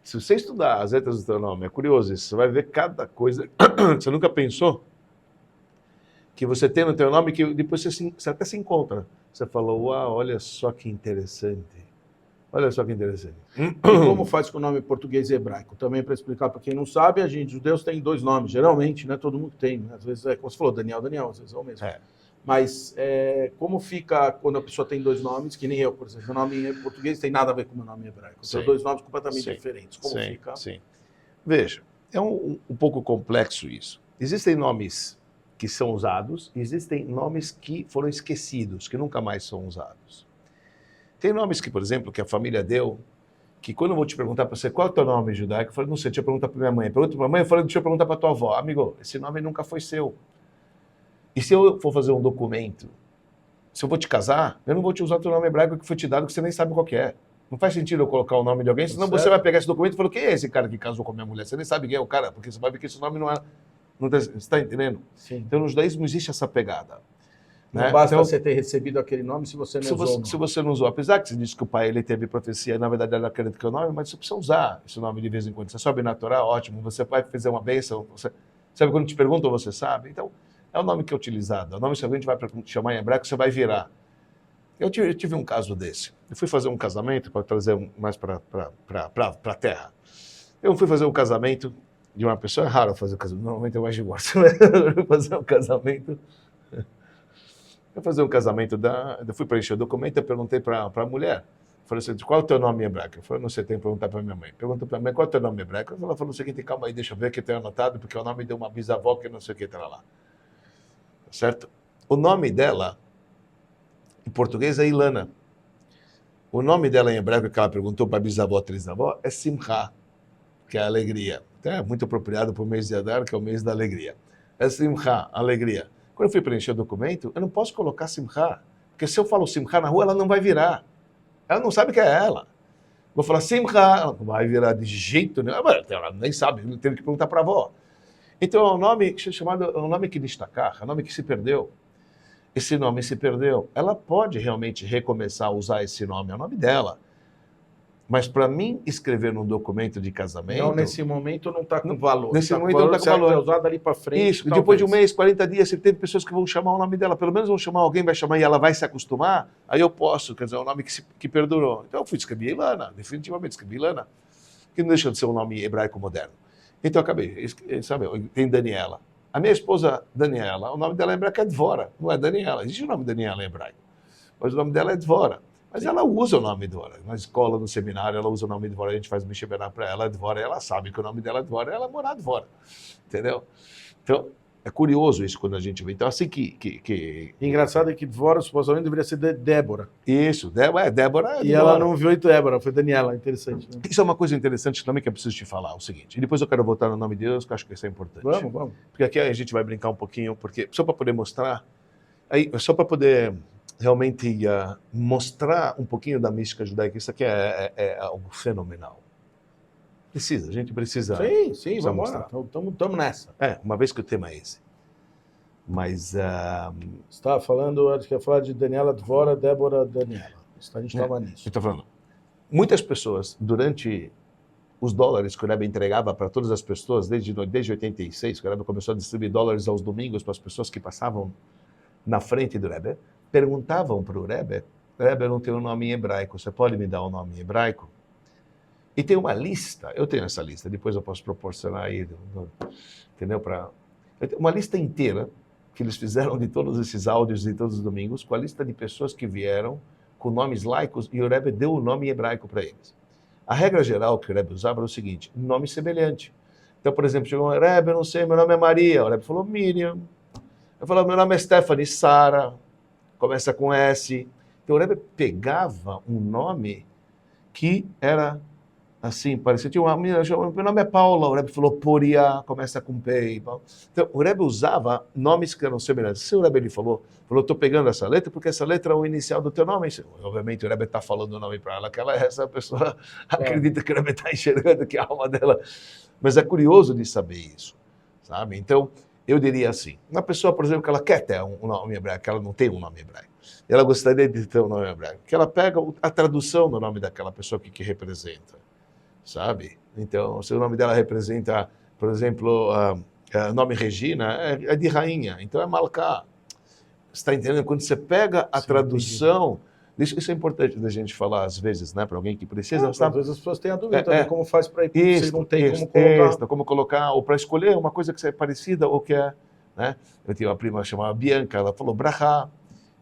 Se você estudar as letras do teu nome, é curioso isso, você vai ver cada coisa que você nunca pensou que você tem no teu nome, que depois você até se encontra. Você falou, uau, olha só que interessante. Olha só que interessante. E como faz com o nome português e hebraico? Também para explicar para quem não sabe, a gente, judeus, tem 2 nomes, geralmente, né? Todo mundo tem, né? Às vezes é como você falou, Daniel, às vezes é o mesmo. Mas como fica quando a pessoa tem 2 nomes, que nem eu, por exemplo, meu nome em português tem nada a ver com o meu nome em hebraico. São 2 nomes completamente diferentes. Como fica? Sim. Veja, é um pouco complexo isso. Existem nomes que são usados, existem nomes que foram esquecidos, que nunca mais são usados. Tem nomes que, por exemplo, que a família deu, que quando eu vou te perguntar para você qual é o teu nome judaico, eu falo, não sei, deixa eu perguntar para minha mãe. Pergunto para a mãe, eu falo, deixa eu perguntar para tua avó. Amigo, esse nome nunca foi seu. E se eu for fazer um documento, se eu vou te casar, eu não vou te usar o teu nome hebraico que foi te dado, que você nem sabe qual que é. Não faz sentido eu colocar o nome de alguém, senão você vai pegar esse documento e falar, quem é esse cara que casou com a minha mulher? Você nem sabe quem é o cara, porque você vai ver que esse nome não é... Você está entendendo? Sim. Então, no judaísmo existe essa pegada. Não basta você ter recebido aquele nome se você não usou. Se você não usou, apesar que você disse que o pai ele teve profecia, na verdade ela acredita que é o nome, mas você precisa usar esse nome de vez em quando. Você sobe na Torá, ótimo. Você vai fazer uma bênção, você sabe quando te perguntam, você sabe. Então, é o nome que é utilizado. É o nome que se alguém vai chamar em hebraico, você vai virar. Eu tive um caso desse. Eu fui fazer um casamento, para trazer mais para a terra. Eu fui fazer um casamento de uma pessoa, é raro fazer um casamento, normalmente é mais divórcio. Eu fui fazer um casamento. Eu fui preencher o documento, eu perguntei para a mulher, falei assim, qual é o teu nome em hebraico? Eu falei, não sei, tem que perguntar para minha mãe. Perguntou para minha mãe, qual é o teu nome em hebraico? Ela falou o seguinte, calma aí, deixa eu ver que eu tenho anotado, porque é o nome de uma bisavó que não sei o que está lá. Certo? O nome dela, em português, é Ilana. O nome dela em hebraico, que ela perguntou para a bisavó, trisavó, é Simcha, que é alegria. Então, é muito apropriado para o mês de Adar, que é o mês da alegria. É Simcha, alegria. Quando eu fui preencher o documento, eu não posso colocar Simcha, porque se eu falo Simcha na rua, ela não vai virar. Ela não sabe que é ela. Vou falar Simcha, ela não vai virar de jeito nenhum. Ela nem sabe, teve que perguntar para a avó. Então é um nome chamado, é um nome que destacar, é um nome que se perdeu. Esse nome se perdeu. Ela pode realmente recomeçar a usar esse nome, é o nome dela. Mas para mim escrever num documento de casamento... Não, nesse momento não está com valor. Nesse tá momento não está com valor. É usado ali para frente. Isso, depois de um mês, 40 dias, se teve pessoas que vão chamar o nome dela, pelo menos vão chamar alguém, vai chamar e ela vai se acostumar, aí eu posso, quer dizer, é um nome que perdurou. Então eu fui escrever Ilana, definitivamente escrevi Ilana, que não deixa de ser um nome hebraico moderno. Então eu acabei, sabe, tem Daniela. A minha esposa, Daniela, o nome dela em hebraico é Dvora, não é Daniela. Existe o nome Daniela em hebraico, mas o nome dela é Dvora. Mas ela usa o nome Dvora. Na escola, no seminário, ela usa o nome Dvora, a gente faz um Misheberá para ela, Dvora, e ela sabe que o nome dela é Dvora, ela mora Dvora. Entendeu? Então, é curioso isso quando a gente vê. Então, assim que... Engraçado é que Dvora supostamente deveria ser Débora. Isso, Débora é Débora. E ela não viu Débora, foi Daniela, interessante. Né? Isso é uma coisa interessante também que eu preciso te falar, o seguinte, e depois eu quero voltar no nome de Deus, que eu acho que isso é importante. Vamos. Porque aqui a gente vai brincar um pouquinho, porque só para poder mostrar, aí, só para poder realmente mostrar um pouquinho da mística judaica, isso aqui é algo fenomenal. A gente precisa. Sim, vamos lá, estamos nessa. Uma vez que o tema é esse. Mas... Você estava falando, acho que ia falar de Daniela, Dvora, Débora, Daniela. A gente estava nisso. Eu estou falando. Muitas pessoas, durante os dólares que o Rebbe entregava para todas as pessoas, desde 86, que o Rebbe começou a distribuir dólares aos domingos para as pessoas que passavam na frente do Rebbe, perguntavam para o Rebbe, eu não tenho um nome em hebraico, você pode me dar um nome em hebraico? E tem uma lista, eu tenho essa lista, depois eu posso proporcionar aí, entendeu? Uma lista inteira que eles fizeram de todos esses áudios de todos os domingos, com a lista de pessoas que vieram com nomes laicos, e o Rebbe deu o nome em hebraico para eles. A regra geral que o Rebbe usava era o seguinte, nome semelhante. Então, por exemplo, chegou um Rebbe, eu não sei, meu nome é Maria, o Rebbe falou Miriam. Eu falava, meu nome é Stephanie, Sara, começa com S. Então o Rebbe pegava um nome que era assim, parecia, tinha uma menina, meu nome é Paula, o Rebbe falou Poria, começa com P. Então o Rebbe usava nomes que eram semelhantes. Se o Rebbe ele falou, estou pegando essa letra porque essa letra é o inicial do teu nome. Obviamente o Rebbe está falando o nome para ela, que ela é essa pessoa, acredita que o Rebbe está enxergando que a alma dela. Mas é curioso de saber isso, sabe? Então, eu diria assim, uma pessoa, por exemplo, que ela quer ter um nome hebraico, que ela não tem um nome hebraico, ela gostaria de ter um nome hebraico, que ela pega a tradução do nome daquela pessoa que representa, sabe? Então, se o nome dela representa, por exemplo, o nome Regina, é de rainha, então é Malká. Você está entendendo? Quando você pega a tradução... Isso é importante da gente falar às vezes, né, para alguém que precisa. Às vezes as pessoas têm a dúvida também, como faz para ir, você não tem como colocar, ou para escolher uma coisa que é parecida ou que é, né? Eu tinha uma prima chamada Bianca, ela falou Brahá,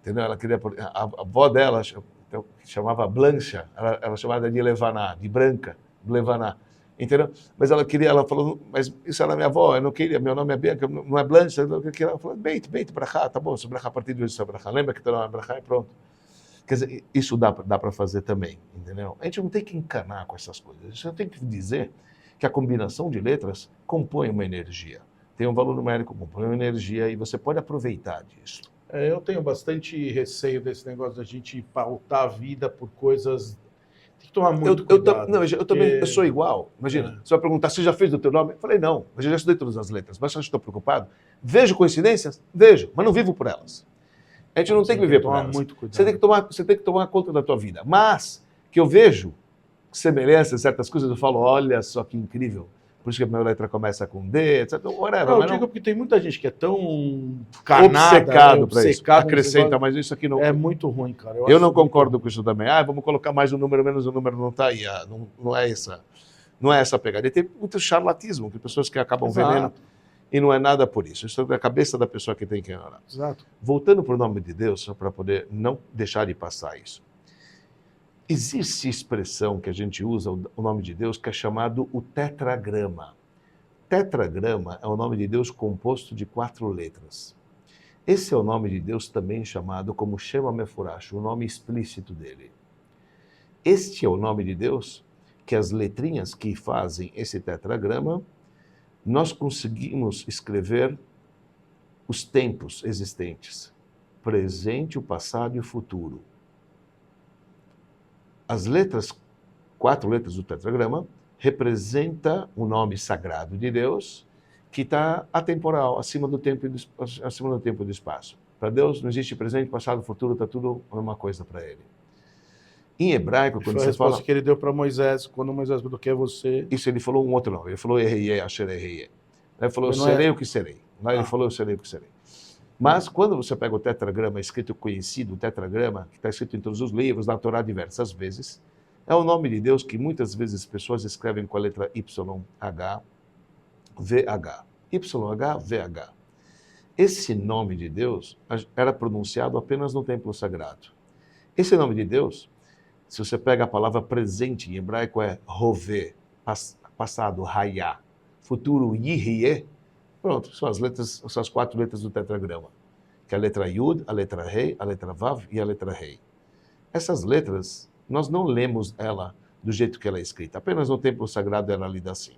entendeu? Ela queria, a avó dela chamava Blancha, ela chamava de Levaná, de branca, Levaná, entendeu? Mas ela falou, mas isso era minha avó, eu não queria, meu nome é Bianca, não é Blancha, ela falou, Beit, Brahá, tá bom, se Brahá a partir de hoje é Brahá, lembra que teu nome é Brahá e pronto. Quer dizer, isso dá para fazer também, entendeu? A gente não tem que encanar com essas coisas. A gente tem que dizer que a combinação de letras compõe uma energia. Tem um valor numérico, compõe uma energia e você pode aproveitar disso. Eu tenho bastante receio desse negócio da gente pautar a vida por coisas... Tem que tomar muito cuidado. Eu também sou igual. Imagina, você vai perguntar, você já fez o teu nome? Eu falei, não, mas eu já estudei todas as letras, mas eu estou preocupado. Vejo coincidências? Vejo, mas não vivo por elas. A gente não tem que viver por elas. Você tem que tomar conta da tua vida. Mas, que eu vejo semelhanças, certas coisas, eu falo, olha só que incrível. Por isso que a minha letra começa com D, etc. Whatever, eu digo porque tem muita gente que é tão canada, obcecado para isso. Acrescenta, mas isso aqui não... É muito ruim, cara. Eu não concordo com isso também. Vamos colocar mais um número, menos um número, não está aí. Não é essa pegada. E tem muito charlatismo, que pessoas que acabam vendendo. E não é nada por isso. Isso é da cabeça da pessoa que tem que orar. Exato. Voltando para o nome de Deus, só para poder não deixar de passar isso. Existe expressão que a gente usa, o nome de Deus, que é chamado o tetragrama. Tetragrama é o nome de Deus composto de 4 letras. Esse é o nome de Deus também chamado como Shema Meforash, o nome explícito dele. Este é o nome de Deus que as letrinhas que fazem esse tetragrama, nós conseguimos escrever os tempos existentes, presente, o passado e o futuro. As letras, 4 letras do tetragrama, representa o nome sagrado de Deus, que está atemporal, acima do tempo e do espaço. Para Deus não existe presente, passado, futuro, está tudo a mesma coisa para ele. Em hebraico, quando Foi a você fala... resposta que ele deu para Moisés, quando Moisés perguntou quem é você. Isso, ele falou um outro nome. Ele falou Erreiê, Asher Erreiê. Ele falou, Mas não serei é- o que serei. Lá ele falou, eu serei o que serei. Mas quando você pega o tetragrama escrito conhecido, o tetragrama, que está escrito em todos os livros, na Torá diversas vezes, é o nome de Deus que muitas vezes as pessoas escrevem com a letra YH, VH. YH, VH. Esse nome de Deus era pronunciado apenas no templo sagrado. Esse nome de Deus, se você pega a palavra presente em hebraico é Rovê, passado, Hayá, futuro, Yihye, pronto, são as 4 letras do tetragrama, que é a letra Yud, a letra Rei, a letra Vav e a letra Rei. Essas letras, nós não lemos ela do jeito que ela é escrita, apenas no templo sagrado ela é lida assim.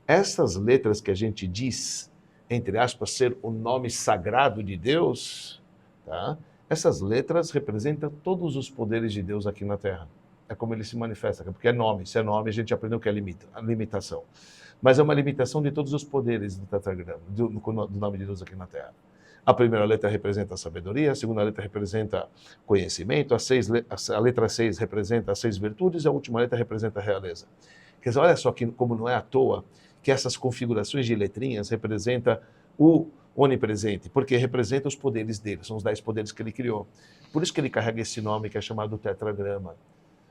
Essas letras que a gente diz, entre aspas, ser o nome sagrado de Deus, tá? Essas letras representam todos os poderes de Deus aqui na Terra. É como ele se manifesta, porque é nome. Se é nome, a gente aprendeu que é a limitação. Mas é uma limitação de todos os poderes do tetragrama, do nome de Deus aqui na Terra. A primeira letra representa a sabedoria, a segunda letra representa conhecimento, a letra 6 representa as 6 virtudes, e a última letra representa a realeza. Quer dizer, olha só como não é à toa que essas configurações de letrinhas representam o onipresente, porque representa os poderes dele, são os 10 poderes que ele criou. Por isso que ele carrega esse nome que é chamado tetragrama.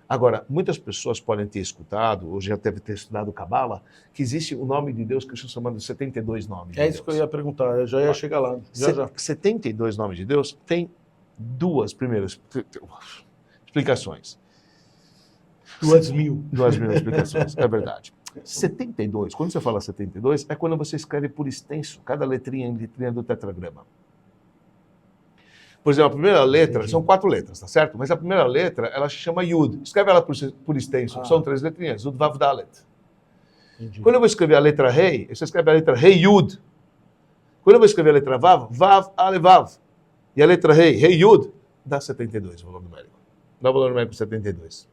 Agora, muitas pessoas podem ter escutado, ou já devem ter estudado Cabala, que existe o nome de Deus que eu chamado de 72 nomes de É Deus. isso que eu ia perguntar, eu já ia chegar lá. Já. 72 nomes de Deus tem 2 primeiras explicações. 2.000. 2.000 explicações, é verdade. 72, quando você fala 72, é quando você escreve por extenso, cada letrinha em letrinha do tetragrama. Por exemplo, a primeira letra, são 4 letras, tá certo? Mas a primeira letra, ela se chama Yud. Escreve ela por extenso, são 3 letrinhas, Yud, Vav, Dalet. Entendi. Quando eu vou escrever a letra Rei, você escreve a letra Rei, Yud. Quando eu vou escrever a letra Vav, Vav, Ale, Vav. E a letra Rei, Rei, Yud, dá 72, o valor numérico. Dá o valor numérico 72.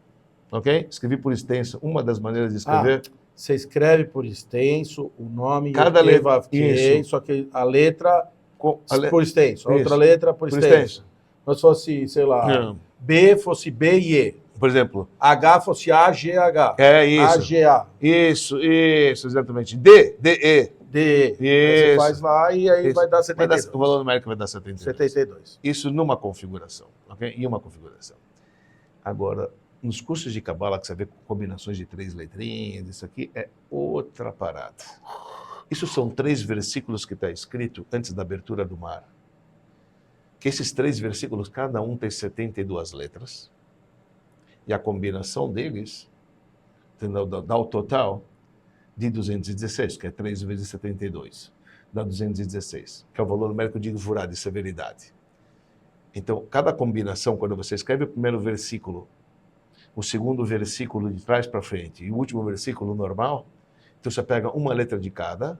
Ok? Escrevi por extenso, uma das maneiras de escrever. Você escreve por extenso o nome, Cada letra, isso. Só que a letra por extenso, a outra Isso. letra por extenso. Mas se fosse, sei lá, Não. B fosse B e E. Por exemplo, H fosse A, G, H. é isso. A, G, A. Isso, exatamente. D, E. D, E. Aí você Isso. faz lá e aí Isso. vai dar Vai dar, 72. o valor numérico vai dar 72. 72. Isso numa configuração, ok? Em uma configuração. Agora, nos cursos de Cabala, que você vê combinações de 3 letrinhas, isso aqui é outra parada. Isso são 3 versículos que está escrito antes da abertura do mar. Que esses 3 versículos, cada um tem 72 letras. E a combinação deles dá o total de 216, que é 3 vezes 72. Dá 216, que é o valor numérico de Gvurá, de severidade. Então, cada combinação, quando você escreve o primeiro versículo, o segundo versículo de trás para frente e o último versículo normal, então você pega uma letra de cada,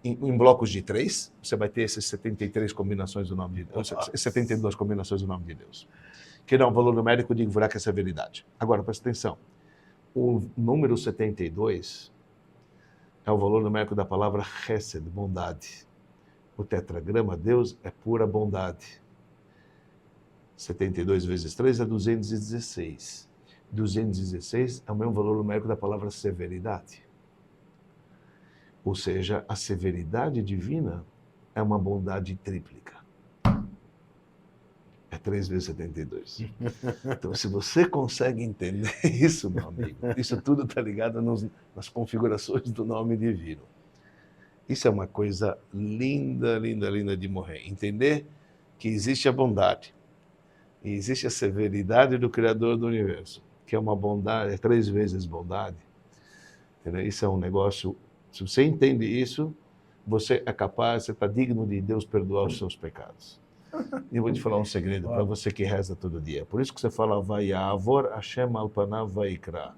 em blocos de 3, você vai ter essas 73 combinações do nome de Deus, 72 combinações do nome de Deus. Que dá um valor numérico de Gvurá, que é severidade. Agora, presta atenção. O número 72 é o valor numérico da palavra Chesed, bondade. O tetragrama, Deus, é pura bondade. 72 vezes 3 é 216. 216 é o mesmo valor numérico da palavra severidade. Ou seja, a severidade divina é uma bondade tríplica. É 3 vezes 72. Então, se você consegue entender isso, meu amigo, isso tudo está ligado nas configurações do nome divino. Isso é uma coisa linda, linda, linda de morrer. Entender que existe a bondade. E existe a severidade do Criador do Universo, que é uma bondade, é 3 vezes bondade. Entendeu? Isso é um negócio, se você entende isso, você é capaz, você está digno de Deus perdoar os seus pecados. E eu vou te falar um segredo para você que reza todo dia. Por isso que você fala, Vayavor Hashem al panav vaikra.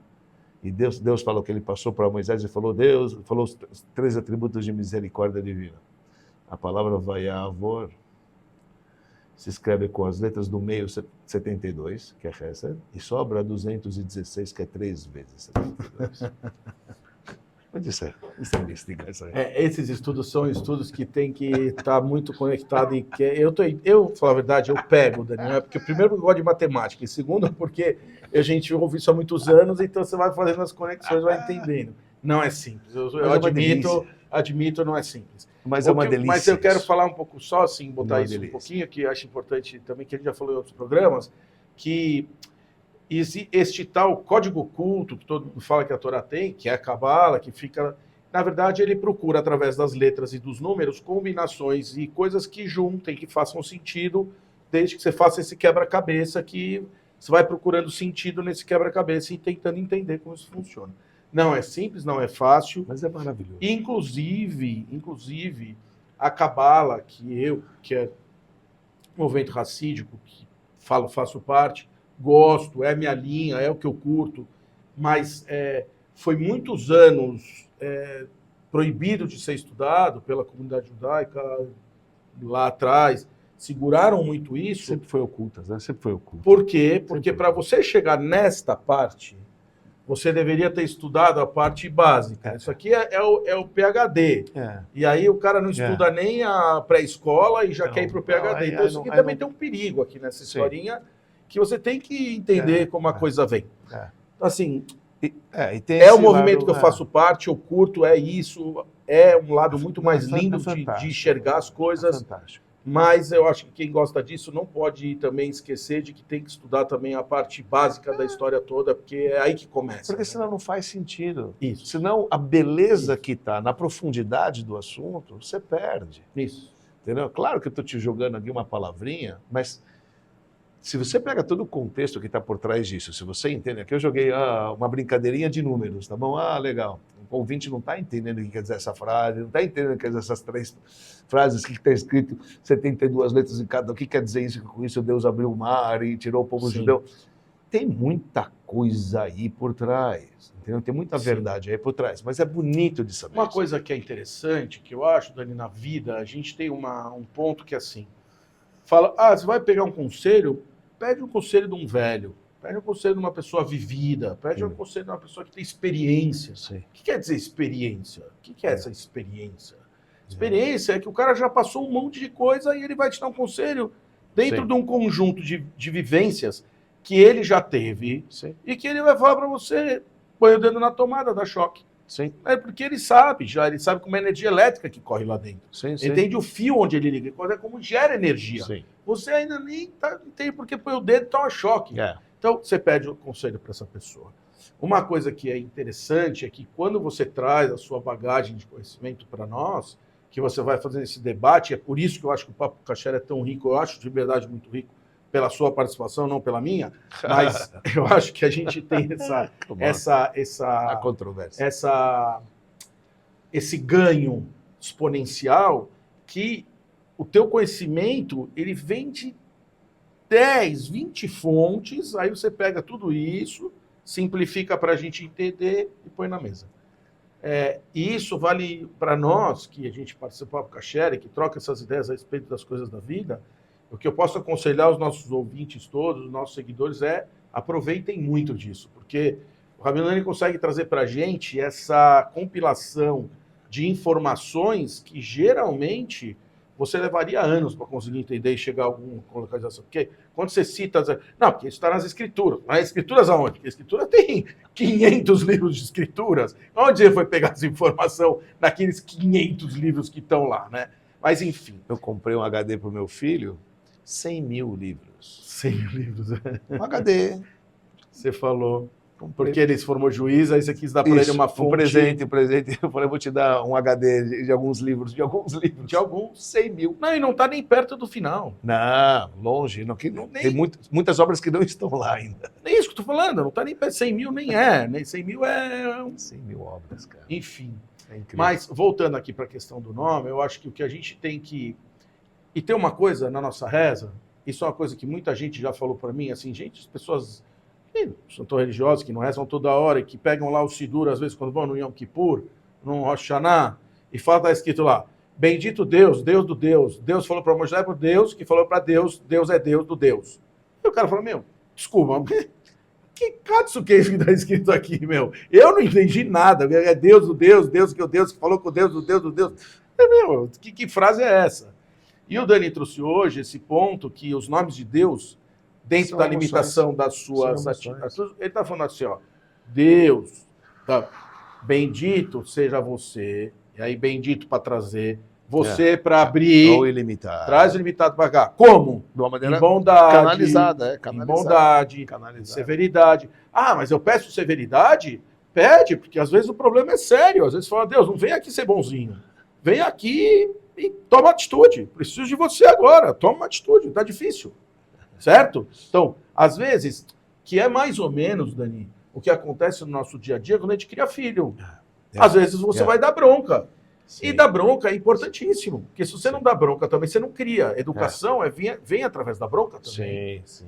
E Deus falou que ele passou para Moisés e falou, Deus falou os 3 atributos de misericórdia divina. A palavra Vayavor se escreve com as letras do meio 72, que é Hesed, e sobra 216, que é 3 vezes 72. Mas isso é mística. Esses estudos são estudos que tem que estar muito conectado e que eu, falar a verdade, eu pego, Daniel, porque primeiro eu gosto de matemática, e segundo porque a gente ouve isso há muitos anos, então você vai fazendo as conexões, vai entendendo. Não é simples, eu admito, não é simples. Mas é uma delícia. Mas eu quero falar um pouco só, assim, botar isso delícia. Um pouquinho, que acho importante também, que a gente já falou em outros programas, que este tal código oculto que todo mundo fala que a Torá tem, que é a Cabala, que fica... Na verdade, ele procura, através das letras e dos números, combinações e coisas que juntem, que façam sentido, desde que você faça esse quebra-cabeça, que você vai procurando sentido nesse quebra-cabeça e tentando entender como isso funciona. Não é simples, não é fácil. Mas é maravilhoso. Inclusive a Cabala, que é um movimento racídico, que faço parte, gosto, é a minha linha, é o que eu curto, mas foi muitos anos proibido de ser estudado pela comunidade judaica lá atrás, seguraram muito isso. Sempre foi oculta, né? Sempre foi oculta. Por quê? Porque para você chegar nesta parte, você deveria ter estudado a parte básica. Isso aqui é o PhD. E aí o cara não estuda nem a pré-escola e já quer ir para o PhD. Então isso aqui também tem um perigo aqui nessa historinha, que você tem que entender como a coisa vem. Então, assim, é o movimento que eu faço parte, eu curto, é isso, é um lado muito mais lindo de enxergar as coisas. Fantástico. Mas eu acho que quem gosta disso não pode também esquecer de que tem que estudar também a parte básica da história toda, porque é aí que começa. Porque senão não faz sentido. Isso. Senão a beleza que está na profundidade do assunto, você perde. Isso. Entendeu? Claro que eu estou te jogando aqui uma palavrinha, mas se você pega todo o contexto que está por trás disso, se você entende, aqui eu joguei uma brincadeirinha de números, tá bom? Legal. O ouvinte não está entendendo o que quer dizer essa frase, não está entendendo o que quer dizer essas 3 frases, o que está escrito 72 letras em cada, o que quer dizer isso, que com isso Deus abriu o mar e tirou o povo judeu. Tem muita coisa aí por trás, entendeu? Tem muita verdade aí por trás, mas é bonito de saber. Uma coisa que é interessante, que eu acho, Dani, na vida, a gente tem um ponto que é assim, fala, você vai pegar um conselho, pede um conselho de um velho, pede um conselho de uma pessoa vivida, pede um conselho de uma pessoa que tem experiência. O que quer dizer experiência? O que é essa experiência? Experiência é que o cara já passou um monte de coisa e ele vai te dar um conselho dentro de um conjunto de vivências que ele já teve e que ele vai falar para você, põe o dedo na tomada, dá choque. É porque ele sabe como é a energia elétrica que corre lá dentro. Entende o fio onde ele liga, como gera energia. Você ainda nem tem porque põe o dedo e toma choque. Então, você pede o conselho para essa pessoa. Uma coisa que é interessante é que quando você traz a sua bagagem de conhecimento para nós, que você vai fazer esse debate, é por isso que eu acho que o Papo Kasher é tão rico, eu acho de verdade muito rico, pela sua participação, não pela minha, mas eu acho que a gente tem essa controvérsia. Esse ganho exponencial que o teu conhecimento, ele vem de 10, 20 fontes, aí você pega tudo isso, simplifica para a gente entender e põe na mesa. E isso vale para nós, que a gente participa do Kasher, que troca essas ideias a respeito das coisas da vida. O que eu posso aconselhar aos nossos ouvintes todos, os nossos seguidores, aproveitem muito disso, porque o Rabino Dani consegue trazer para a gente essa compilação de informações que geralmente você levaria anos para conseguir entender e chegar a alguma localização. Porque quando você cita... Não, porque isso está nas escrituras. Mas escrituras aonde? Porque a escritura tem 500 livros de escrituras. Onde você foi pegar essa informação naqueles 500 livros que estão lá, né? Mas, enfim. Eu comprei um HD para o meu filho, 100 mil livros. 100 mil livros. Um HD. Você falou. Porque ele se formou juiz, aí você quis dar para ele uma fonte... Um presente. Eu falei, vou te dar um HD de alguns livros. De alguns 100 mil. Não, e não está nem perto do final. Não, longe. Tem muitas obras que não estão lá ainda. Nem isso que eu estou falando, não está nem perto. 100 mil nem é. Nem 100 mil é... 100 mil obras, cara. Enfim. É incrível. Mas, voltando aqui para a questão do nome, eu acho que o que a gente tem que... E tem uma coisa na nossa reza, isso é uma coisa que muita gente já falou para mim, assim, gente, as pessoas que são tão religiosas, que não rezam toda hora, e que pegam lá o Sidur, às vezes, quando vão no Yom Kippur, no Rosh Hashanah, e fala, está escrito lá, bendito Deus, Deus do Deus. Deus falou para Moisés, por Deus, que falou para Deus, Deus é Deus do Deus. E o cara falou, meu, desculpa, que katsu que é isso que está escrito aqui, meu? Eu não entendi nada. É Deus do Deus, Deus que falou com Deus do Deus do Deus. Meu, que frase é essa? E o Dani trouxe hoje esse ponto que os nomes de Deus, dentro da limitação das suas atitudes, ele está falando assim, ó, Deus, tá, bendito seja você, e aí bendito para trazer, você para abrir, ou ilimitado. Traz o ilimitado para cá. Como? De uma maneira em bondade, canalizada, em bondade, em severidade. Ah, mas eu peço severidade? Pede, porque às vezes o problema é sério. Às vezes você fala, Deus, não vem aqui ser bonzinho. Vem aqui e toma atitude. Preciso de você agora. Toma uma atitude. Tá difícil. Certo? Então, às vezes, que é mais ou menos, Dani, o que acontece no nosso dia a dia quando a gente cria filho. Às vezes você vai dar bronca. Sim. E dar bronca é importantíssimo. Porque se você não dá bronca também, você não cria. Educação vem através da bronca também. Sim.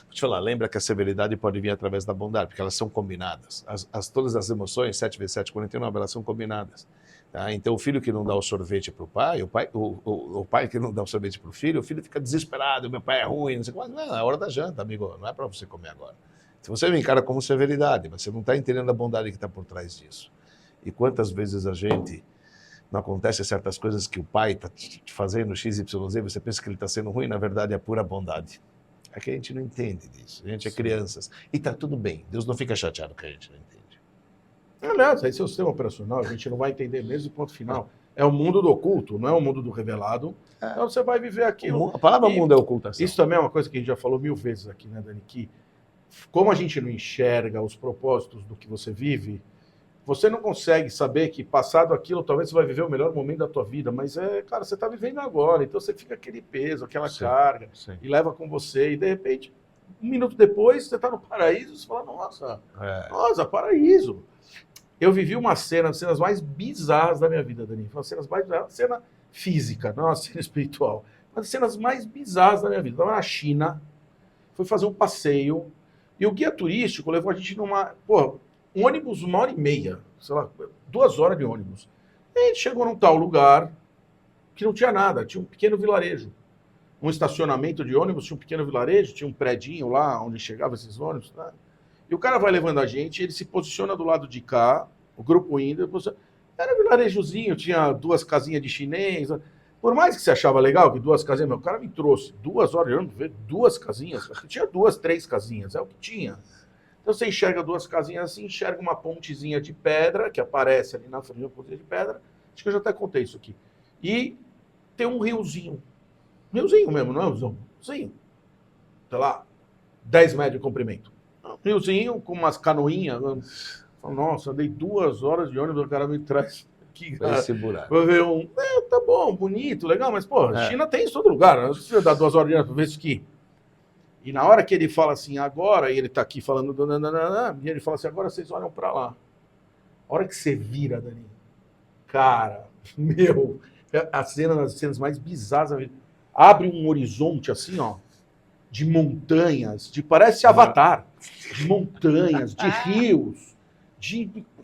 Vou te falar, lembra que a severidade pode vir através da bondade, porque elas são combinadas. Todas as emoções, 7 vezes 7, 49, elas são combinadas. Tá? Então, o filho que não dá o sorvete para o pai que não dá o sorvete para o filho fica desesperado, meu pai é ruim, não sei o que. Mas não, é hora da janta, amigo, não é para você comer agora. Se você me encara como severidade, mas você não está entendendo a bondade que está por trás disso. E quantas vezes a gente não acontece certas coisas que o pai está te fazendo, XYZ, você pensa que ele está sendo ruim, na verdade é pura bondade. É que a gente não entende disso, a gente é crianças. E está tudo bem, Deus não fica chateado que a gente não entende. Aliás, esse é o sistema operacional, a gente não vai entender mesmo, ponto final. É o mundo do oculto, não é o mundo do revelado. Então você vai viver aquilo. A palavra mundo é ocultação. Isso também é uma coisa que a gente já falou 1000 vezes aqui, né, Dani? Que como a gente não enxerga os propósitos do que você vive, você não consegue saber que passado aquilo, talvez você vai viver o melhor momento da tua vida, mas cara, você está vivendo agora, então você fica aquele peso, aquela carga, e leva com você, e de repente, 1 minuto depois, você está no paraíso, você fala, nossa, paraíso. Eu vivi uma cenas mais bizarras da minha vida, Dani, uma cena física, não uma cena espiritual, mas cenas mais bizarras da minha vida. Eu estava na China, fui fazer um passeio, e o guia turístico levou a gente numa, um ônibus 1h30, sei lá, 2 horas de ônibus. E a gente chegou num tal lugar que não tinha nada, tinha um pequeno vilarejo. Um estacionamento de ônibus, tinha um pequeno vilarejo, tinha um predinho lá onde chegavam esses ônibus. Né? E o cara vai levando a gente, ele se posiciona do lado de cá, o grupo indo, era um vilarejozinho, tinha 2 casinhas de chinês. Por mais que você achava legal que 2 casinhas, o cara me trouxe 2 horas de ônibus, ver 2 casinhas, tinha 2, 3 casinhas, é o que tinha. Então você enxerga 2 casinhas assim, enxerga uma pontezinha de pedra, que aparece ali na frente, uma pontezinha de pedra. Acho que eu já até contei isso aqui. E tem um riozinho. Riozinho mesmo, não é um riozinho? Sei lá, 10 metros de comprimento. Um riozinho com umas canoinhas. Nossa, andei 2 horas de ônibus, o cara me traz aqui. Esse buraco. Vou ver tá bom, bonito, legal, mas, China tem isso em todo lugar. Não precisa dar 2 horas de ônibus para ver isso aqui. E na hora que ele fala assim, agora, e ele tá aqui falando, e ele fala assim, agora vocês olham para lá. A hora que você vira, Dani, cara, meu, as cenas mais bizarras da vida. Abre um horizonte assim, ó, de montanhas, parece Avatar, de montanhas, de rios,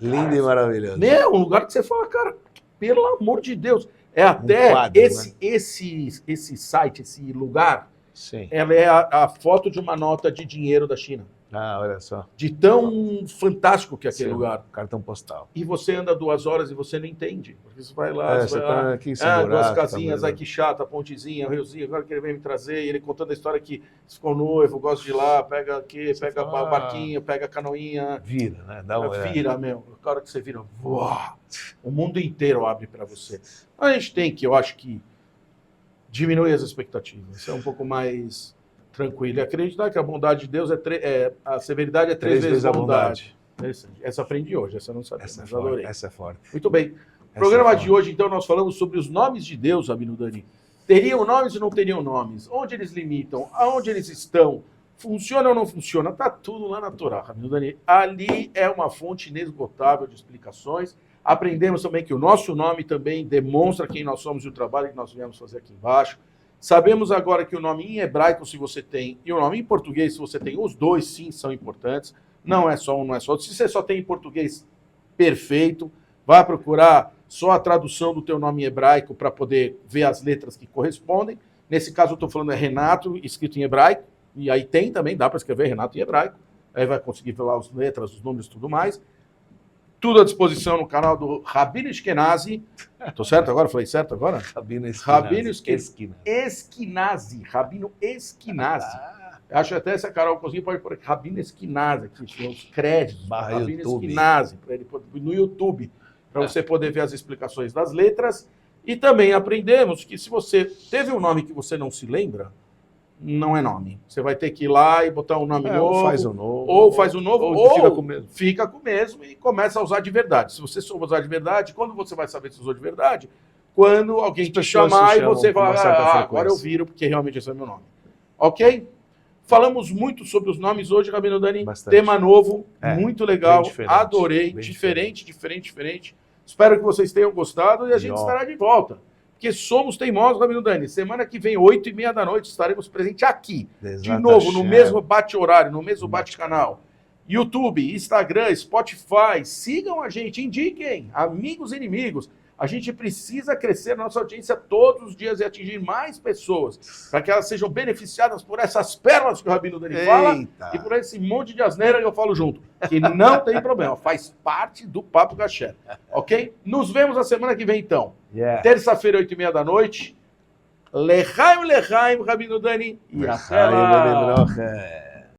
lindo e maravilhoso. Um lugar que você fala, cara, pelo amor de Deus. É até quadro, esse site, esse lugar, sim. Ela é a foto de uma nota de dinheiro da China. Olha só. De tão fantástico que é aquele lugar. Cartão postal. E você anda 2 horas e você não entende. Porque você vai lá, você vai lá. Aqui, 2 casinhas, que chata, pontezinha, riozinho, agora que ele vem me trazer, e ele contando a história que ficou noivo, gosta de ir lá, pega aqui, pega o barquinho, pega a canoinha. Vira, né? Vira, meu. A hora que você vira, uau, o mundo inteiro abre para você. A gente tem que, eu acho que, diminuir as expectativas, ser um pouco mais Tranquilo. E acreditar que a bondade de Deus a severidade é três vezes a bondade. Essa aprendi hoje, essa eu não sabia, Essa é mas adorei. forte. Essa é forte. Muito bem. No programa de hoje, então, nós falamos sobre os nomes de Deus, Rabino Dani. Teriam nomes ou não teriam nomes? Onde eles limitam? Aonde eles estão? Funciona ou não funciona? Está tudo lá na Torá, Rabino Dani. Ali é uma fonte inesgotável de explicações. Aprendemos também que o nosso nome também demonstra quem nós somos e o trabalho que nós viemos fazer aqui embaixo. Sabemos agora que o nome em hebraico, se você tem, e o nome em português, se você tem, os dois sim são importantes. Não é só um, não é só outro. Se você só tem em português, perfeito. Vá procurar só a tradução do teu nome em hebraico para poder ver as letras que correspondem. Nesse caso, eu estou falando é Renato, escrito em hebraico. E aí tem também, dá para escrever Renato em hebraico. Aí vai conseguir ver lá as letras, os números e tudo mais. Tudo à disposição no canal do Rabino Eskenazi. Estou certo agora? Falei certo agora? Rabino Eskenazi. Rabino Eskenazi. Acho até essa Carol Cozinha pode pôr Rabino Eskenazi, aqui tem os créditos. Rabino Eskenazi, no YouTube, para você poder ver as explicações das letras. E também aprendemos que se você teve um nome que você não se lembra, não é nome. Você vai ter que ir lá e botar um nome novo. Ou faz um novo. Ou faz um novo, ou fica com o mesmo. Fica com o mesmo e começa a usar de verdade. Se você souber usar de verdade, quando você vai saber se usou de verdade? Quando alguém te chamar e você vai, agora eu viro, porque realmente esse é o meu nome. Ok? Falamos muito sobre os nomes hoje, Rabino Dani. Bastante. Tema novo, muito legal. Diferente, adorei. Diferente. Espero que vocês tenham gostado e a gente estará de volta. Porque somos teimosos, Rabino Dani. Semana que vem, 8h30 da noite, estaremos presentes aqui. De novo, no mesmo bate-horário, no mesmo bate-canal. YouTube, Instagram, Spotify. Sigam a gente, indiquem, amigos e inimigos. A gente precisa crescer a nossa audiência todos os dias e atingir mais pessoas, para que elas sejam beneficiadas por essas pérolas que o Rabino Dani fala e por esse monte de asneira que eu falo junto, que não tem problema, faz parte do Papo Kasher, ok? Nos vemos na semana que vem, então. Terça-feira, 8h30 da noite. Lechaim, Rabino Dani. E até lá.